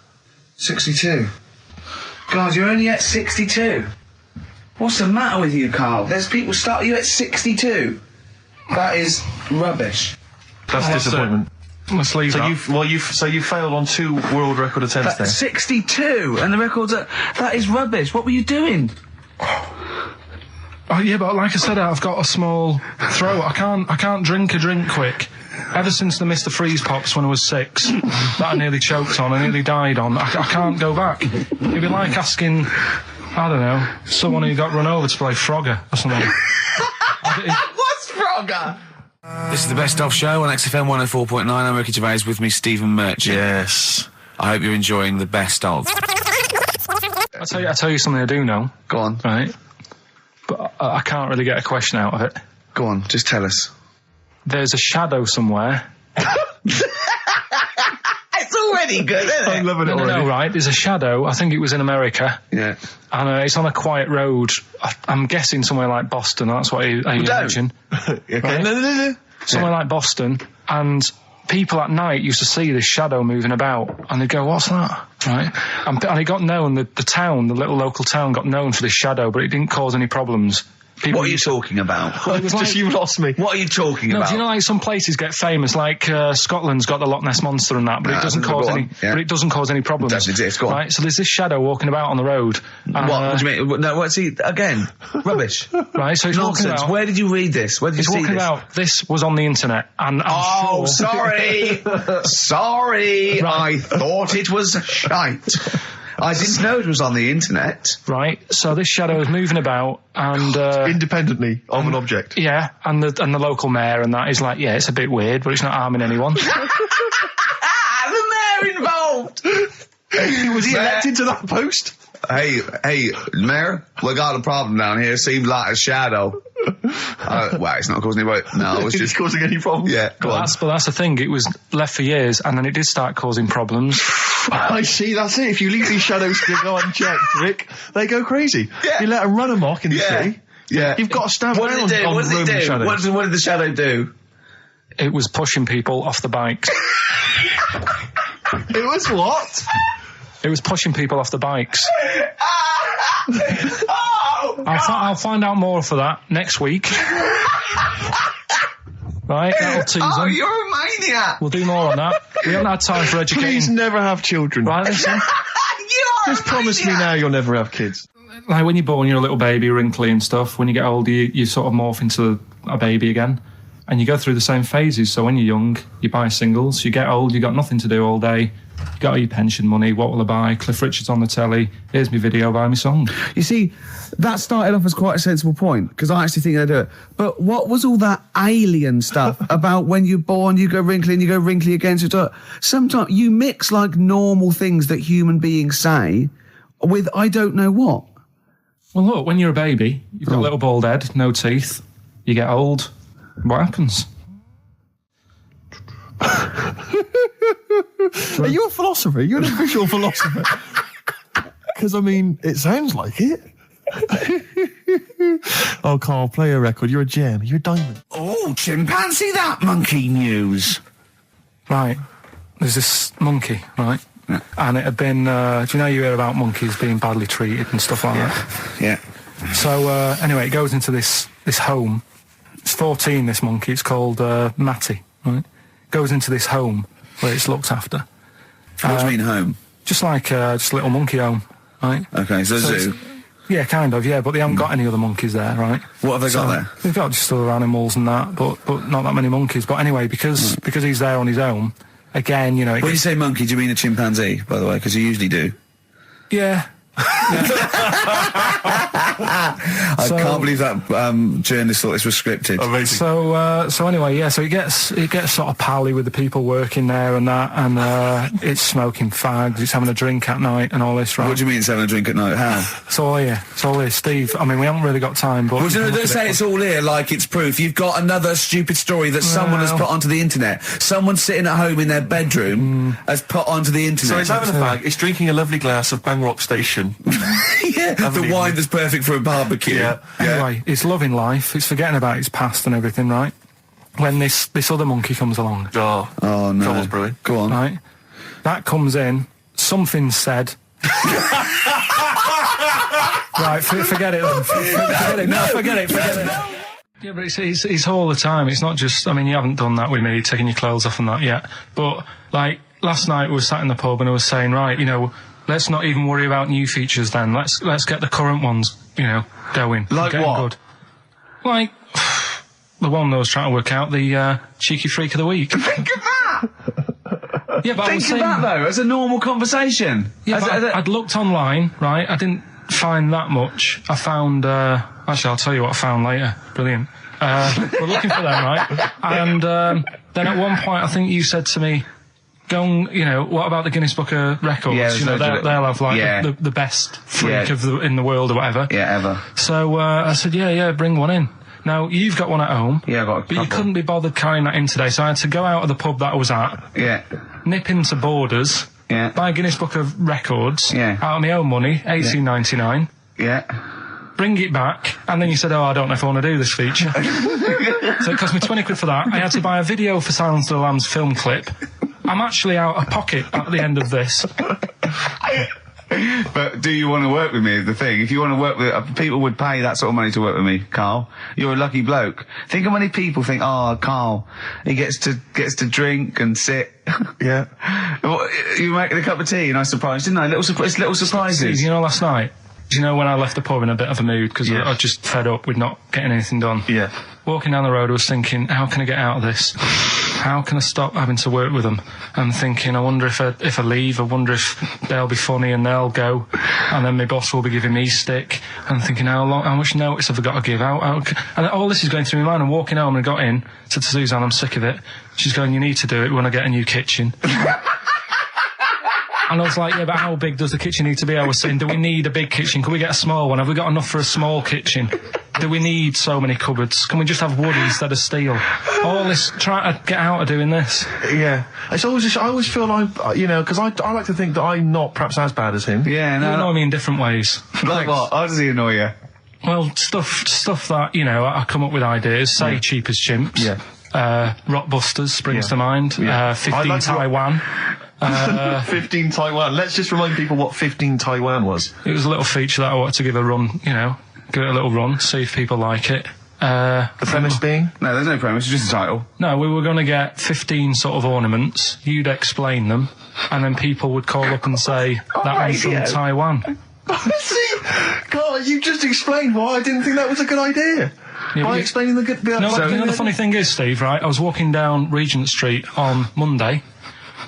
62. God, you're only at 62. What's the matter with you, Carl? There's people starting you at 62. That is rubbish. That's disappointment. let's leave that. So you failed on 2 world record attempts there. 62, and the record's that is rubbish. What were you doing? Oh, yeah, but like I said, I've got a small throat. I can't drink a drink quick. Ever since the Mr. Freeze Pops when I was 6, that I nearly choked on, I nearly died on, I can't go back. It'd be like asking, I don't know, someone who got run over to play Frogger or something. What's Frogger? This is the Best Of Show on XFM 104.9. I'm Ricky Gervais, with me Stephen Merchant. Yes. I hope you're enjoying the Best Of. I tell you something I do know. Go on. Right? But I can't really get a question out of it. Go on, just tell us. There's a shadow somewhere. It's already good, isn't it? I'm loving it already. No, right. There's a shadow. I think it was in America. Yeah. And it's on a quiet road. I'm guessing somewhere like Boston. That's what I imagine. Okay. Right? No. Somewhere like Boston. And people at night used to see this shadow moving about. And they'd go, what's that? Right? And it got known, the town, the little local town got known for this shadow, but it didn't cause any problems. People What are you talking about? Well, it was Just you lost me. What are you talking No, about? do you know, like, some places get famous, like Scotland's got the Loch Ness Monster and that, but No, it doesn't go cause on. any. Yeah. But it doesn't cause any problems. It doesn't exist. Go on. Right. So there's this shadow walking about on the road. What do you mean? No, what's he again? Rubbish. Right. So he's walking Nonsense. about. Where did you read this? Where did you He's see walking this? about. This was on the internet, and I'm sure. Sorry. Sorry. Right. I thought it was shite. I didn't know it was on the internet. Right. So this shadow is moving about, and Independently of an object. yeah, and the local mayor and that is like, yeah, it's a bit weird, but it's not harming anyone. The mayor involved. Was he elected to that post? Hey, Mayor, we got a problem down here. Seems like a shadow. Well, it's not causing any. No, it's Is just it causing any problems? Yeah, go on. But that's the thing. It was left for years, and then it did start causing problems. I see, that's it. If you leave these shadows to go unchecked, Rick, they go crazy. Yeah. You let them run amok in the city. Yeah. You've got to stand What down did it do? on What did it roaming do? shadows. What did the shadow do? It was pushing people off the bikes. It was what? It was pushing people off the bikes. Oh, I'll find out more for that next week. Right, that'll tease oh, them. you're a maniac. We'll do more on that. We haven't had time for Please educating. never have children. Right, listen. You are Just a promise me maniac. now you'll never have kids. Like when you're born, you're a little baby, wrinkly and stuff. When you get older, you sort of morph into a baby again. And you go through the same phases. So when you're young, you buy singles. You get old, you got nothing to do all day. You got all your pension money. What will I buy? Cliff Richard's on the telly. Here's my video, buy me song. You see, that started off as quite a sensible point, because I actually think they do it. But what was all that alien stuff about when you're born, you go wrinkly and you go wrinkly again? Sometimes you mix like normal things that human beings say with I don't know what. Well, look, when you're a baby, you've got a little bald head, no teeth. You get old. What happens? Are you a philosopher? Are you an official philosopher? Because, I mean, it sounds like it. Oh, Carl, play a record. You're a gem. You're a diamond. Oh, chimpanzee, that monkey news. Right. There's this monkey, right? Yeah. And it had been, do you know you hear about monkeys being badly treated and stuff like that? Yeah. So, anyway, it goes into this home. It's 14, this monkey. It's called Matty, right? Goes into this home where it's looked after. What do you mean home? Just like just a little monkey home, right? Okay, so zoo. it's- Yeah, kind of, yeah, but they haven't got any other monkeys there, right? What have they got there? They've got just other animals and that, but not that many monkeys. But anyway, because he's there on his own, again, you know... When you say monkey, do you mean a chimpanzee, by the way? Because you usually do. Yeah. I can't believe that journalist thought this was scripted. Amazing. So anyway, yeah, so it gets sort of pally with the people working there and that, and it's smoking fags, it's having a drink at night and all this, right? What do you mean it's having a drink at night? How? It's all here, Steve. I mean, we haven't really got time, but... Well, you can don't look say at it. it's all here like it's proof. You've got another stupid story that someone has put onto the internet. Someone sitting at home in their bedroom has put onto the internet. So it's having a fag, it's drinking a lovely glass of Bang Rock Station. Yeah, the wine that's perfect for a barbecue. Yeah. Anyway, it's loving life, it's forgetting about its past and everything, right? When this other monkey comes along, Oh no. Trouble's brewing. Go on. right? That comes in, something said... Right, forget it then. Forget it. No, forget it. Yeah, but it's all the time. It's not just... I mean, you haven't done that with me, taking your clothes off and that yet. But, like, last night we were sat in the pub and I was saying, right, you know, let's not even worry about new features then. Let's get the current ones, you know, going. Like getting what? Good. Like, the one I was trying to work out, the cheeky freak of the week. Think of that! Yeah, but I was Think of saying, that, though, as a normal conversation. yeah, but I'd looked online, right? I didn't find that much. I found, actually, I'll tell you what I found later. Brilliant. We're looking for them, right? And then at one point, I think you said to me, go and, what about the Guinness Book of Records? Yeah, they'll have, like, the best freak in the world or whatever. Yeah, ever. So I said, yeah, bring one in. Now, you've got one at home. Yeah, I got a But you couple. couldn't be bothered carrying that in today, so I had to go out of the pub that I was at, Yeah. nip into Borders, Yeah. buy a Guinness Book of Records, Yeah. out of my own money, $18.99, Yeah. bring it back, and then you said, I don't know if I want to do this feature. So it cost me 20 quid for that. I had to buy a video for Silence of the Lambs film clip. I'm actually out of pocket at the end of this. But do you want to work with me is the thing. If you want to work with... people would pay that sort of money to work with me, Carl. You're a lucky bloke. Think of how many people think, Carl, he gets to drink and sit. Yeah. Well, you were making a cup of tea and I surprised, didn't I? Little surprises. Last night, when I left the pub in a bit of a mood, because I was just fed up with not getting anything done. Yeah. Walking down the road, I was thinking, how can I get out of this? How can I stop having to work with them? I'm thinking, I wonder if I leave, I wonder if they'll be funny and they'll go, and then my boss will be giving me stick. And I'm thinking, how much notice have I got to give out? And all this is going through my mind. I'm walking home and I got in, said to Suzanne, I'm sick of it. She's going, you need to do it when I get a new kitchen. And I was like, yeah, but how big does the kitchen need to be? I was saying, do we need a big kitchen? Can we get a small one? Have we got enough for a small kitchen? Do we need so many cupboards? Can we just have wood instead of steel? All this, trying to get out of doing this. Yeah. It's always I always feel like, because I like to think that I'm not perhaps as bad as him. Yeah, You annoy me in different ways. Like what? How does he annoy you? Well, stuff that, I come up with ideas, say Cheap as Chimps. Yeah. Rockbusters springs to mind. Yeah. 15 like Taiwan. 15 Taiwan. Let's just remind people what 15 Taiwan was. It was a little feature that I wanted to give a run, give it a little run, see if people like it. The premise being? No, there's no premise, it's just a title. No, we were going to get 15 sort of ornaments, you'd explain them, and then people would call up and say, that one's from Taiwan. See? God, you just explained why I didn't think that was a good idea. Yeah, By explaining the good... the funny thing is, Steve, right, I was walking down Regent Street on Monday,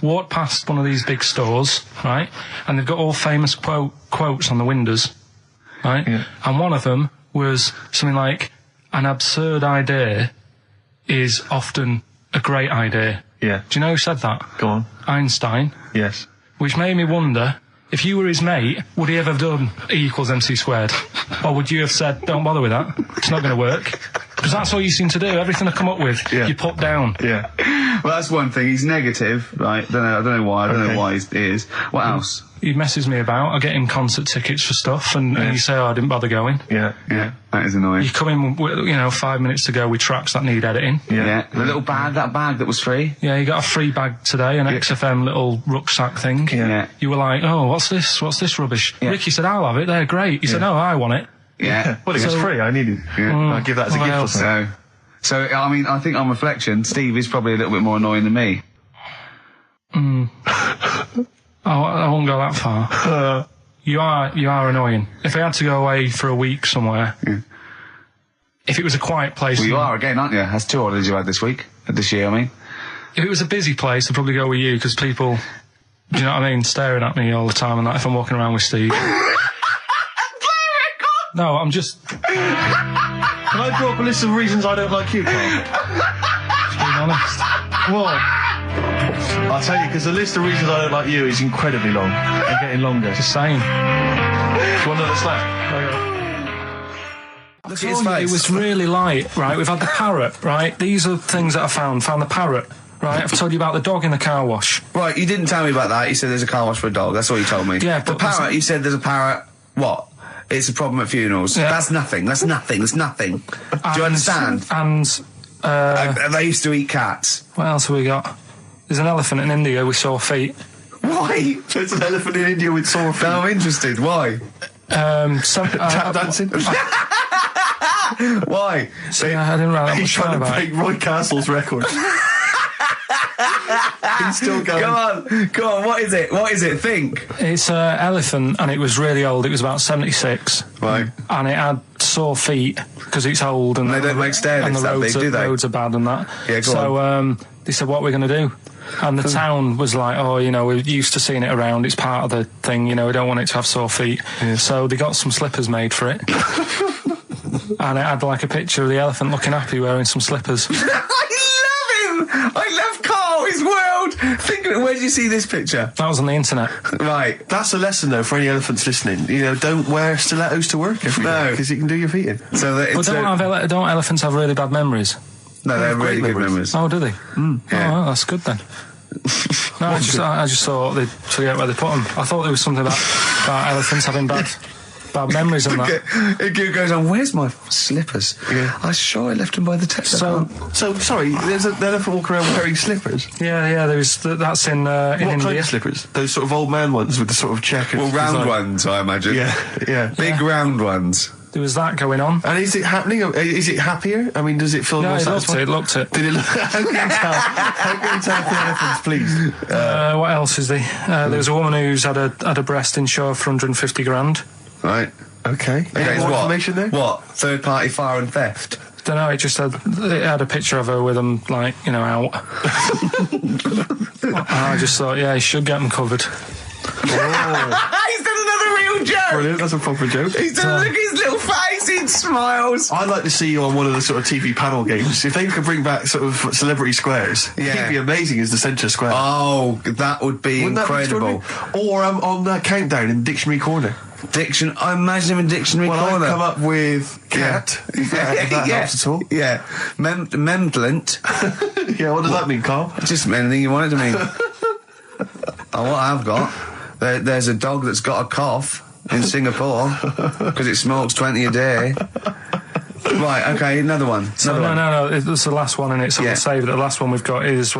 walked past one of these big stores, right, and they've got all famous quotes on the windows, right, and one of them was something like, an absurd idea is often a great idea. Yeah. Do you know who said that? Go on. Einstein. Yes. Which made me wonder, if you were his mate, would he ever have done E = MC squared? Or would you have said, don't bother with that, it's not going to work? Because that's all you seem to do. Everything I come up with, you put down. Yeah. Well, that's one thing. He's negative, right? I don't know why. I don't know why he is. What else? He messes me about. I get him concert tickets for stuff, and you say, I didn't bother going. Yeah. That is annoying. You come in, 5 minutes to go with tracks that need editing. Yeah. The little bag, that was free. Yeah, you got a free bag today, an XFM little rucksack thing. Yeah. You were like, oh, what's this rubbish? Yeah. Ricky said, I'll have it, they're great. He said, no, I want it. Yeah. Well, it was free, I needed it. I'll give that as a gift or something. So, I mean, I think on reflection, Steve is probably a little bit more annoying than me. I won't go that far. You are annoying. If I had to go away for a week somewhere, if it was a quiet place... Well, you are again, aren't you? That's 2 holidays you had this year, I mean. If it was a busy place, I'd probably go with you, because people, do you know what I mean, staring at me all the time, and that if I'm walking around with Steve. No, I'm just... Can I draw up a list of reasons I don't like you, Carl? Just being honest. What? I'll tell you, because the list of reasons I don't like you is incredibly long and getting longer. Just saying. Do you want another slap? Look at his face. It was really light, right? We've had the parrot, right? These are things that I found the parrot, right? I've told you about the dog in the car wash. Right, you didn't tell me about that. You said there's a car wash for a dog. That's all you told me. Yeah, the but parrot, you said there's a parrot. What? It's a problem at funerals. Yeah. That's nothing. That's nothing. That's nothing. Do you understand? And they used to eat cats. what else have we got? There's an elephant in India with sore feet. Why? There's an elephant in India with sore feet. Now I'm interested. Why? Tap dancing? Why? I didn't write that He's much trying down to about break it. Roy Castle's record. He's still going. Go on. What is it? What is it? Think. It's an elephant, and it was really old. It was about 76. Right. And it had sore feet because it's old and They don't make stair and lifts the that roads big, do they? roads are bad and that. Yeah, go so they said, what are we going to do? And the town was like, oh, you know, we're used to seeing it around. It's part of the thing, you know, we don't want it to have sore feet. Yeah. So they got some slippers made for it. And it had like a picture of the elephant looking happy wearing some slippers. I love him! I love Carl, his world! Think of it, where did you see this picture? That was on the internet. Right. That's a lesson, though, for any elephants listening. You know, don't wear stilettos to work every day, No. because you can do your feet in. So that But it's don't elephants have really bad memories? no, they're great really good memories. memories. Oh, do they? Yeah. Oh, well, that's good then. No, I just thought they'd forget where they put them. I thought there was something about elephants having bad memories and that. It goes on, where's my slippers? Yeah. I'm sure I left them by the test. So, sorry, there's an elephant walking around wearing slippers? Yeah, that's in What India. kind of slippers? Those sort of old man ones with the sort of checkered well, round design. ones, I imagine. Yeah. Big round ones. There was that going on. And is it happening? Is it happier? I mean, does it feel No, more it satisfying? looked it. Did it look... How can you tell? How can you tell if the elephant's pleased? What else is there? There was a woman who's had a breast insured for 150 grand. Right. Okay. Any more information there? What? Third party fire and theft? Don't know, it had a picture of her with them, like, you know, out. I just thought, yeah, he should get them covered. He's done another real joke! Brilliant, that's a proper joke. He's done, look at his little face, he smiles. I'd like to see you on one of the sort of TV panel games. If they could bring back sort of celebrity squares, Yeah. he'd be amazing as the centre square. Oh, that would be Wouldn't that be incredible. extraordinary? Or on that countdown in Dictionary Corner. I imagine him in Dictionary Well, Corner. I've come up with cat. If that helps at all. Yeah. Memdlant. Yeah, what does that mean, Carl? Just anything you want it to mean. What I've got, there's a dog that's got a cough in Singapore because it smokes 20 a day. Right, okay, another one. No, it's the last one in it, so Yeah. we'll save it. The last one we've got is...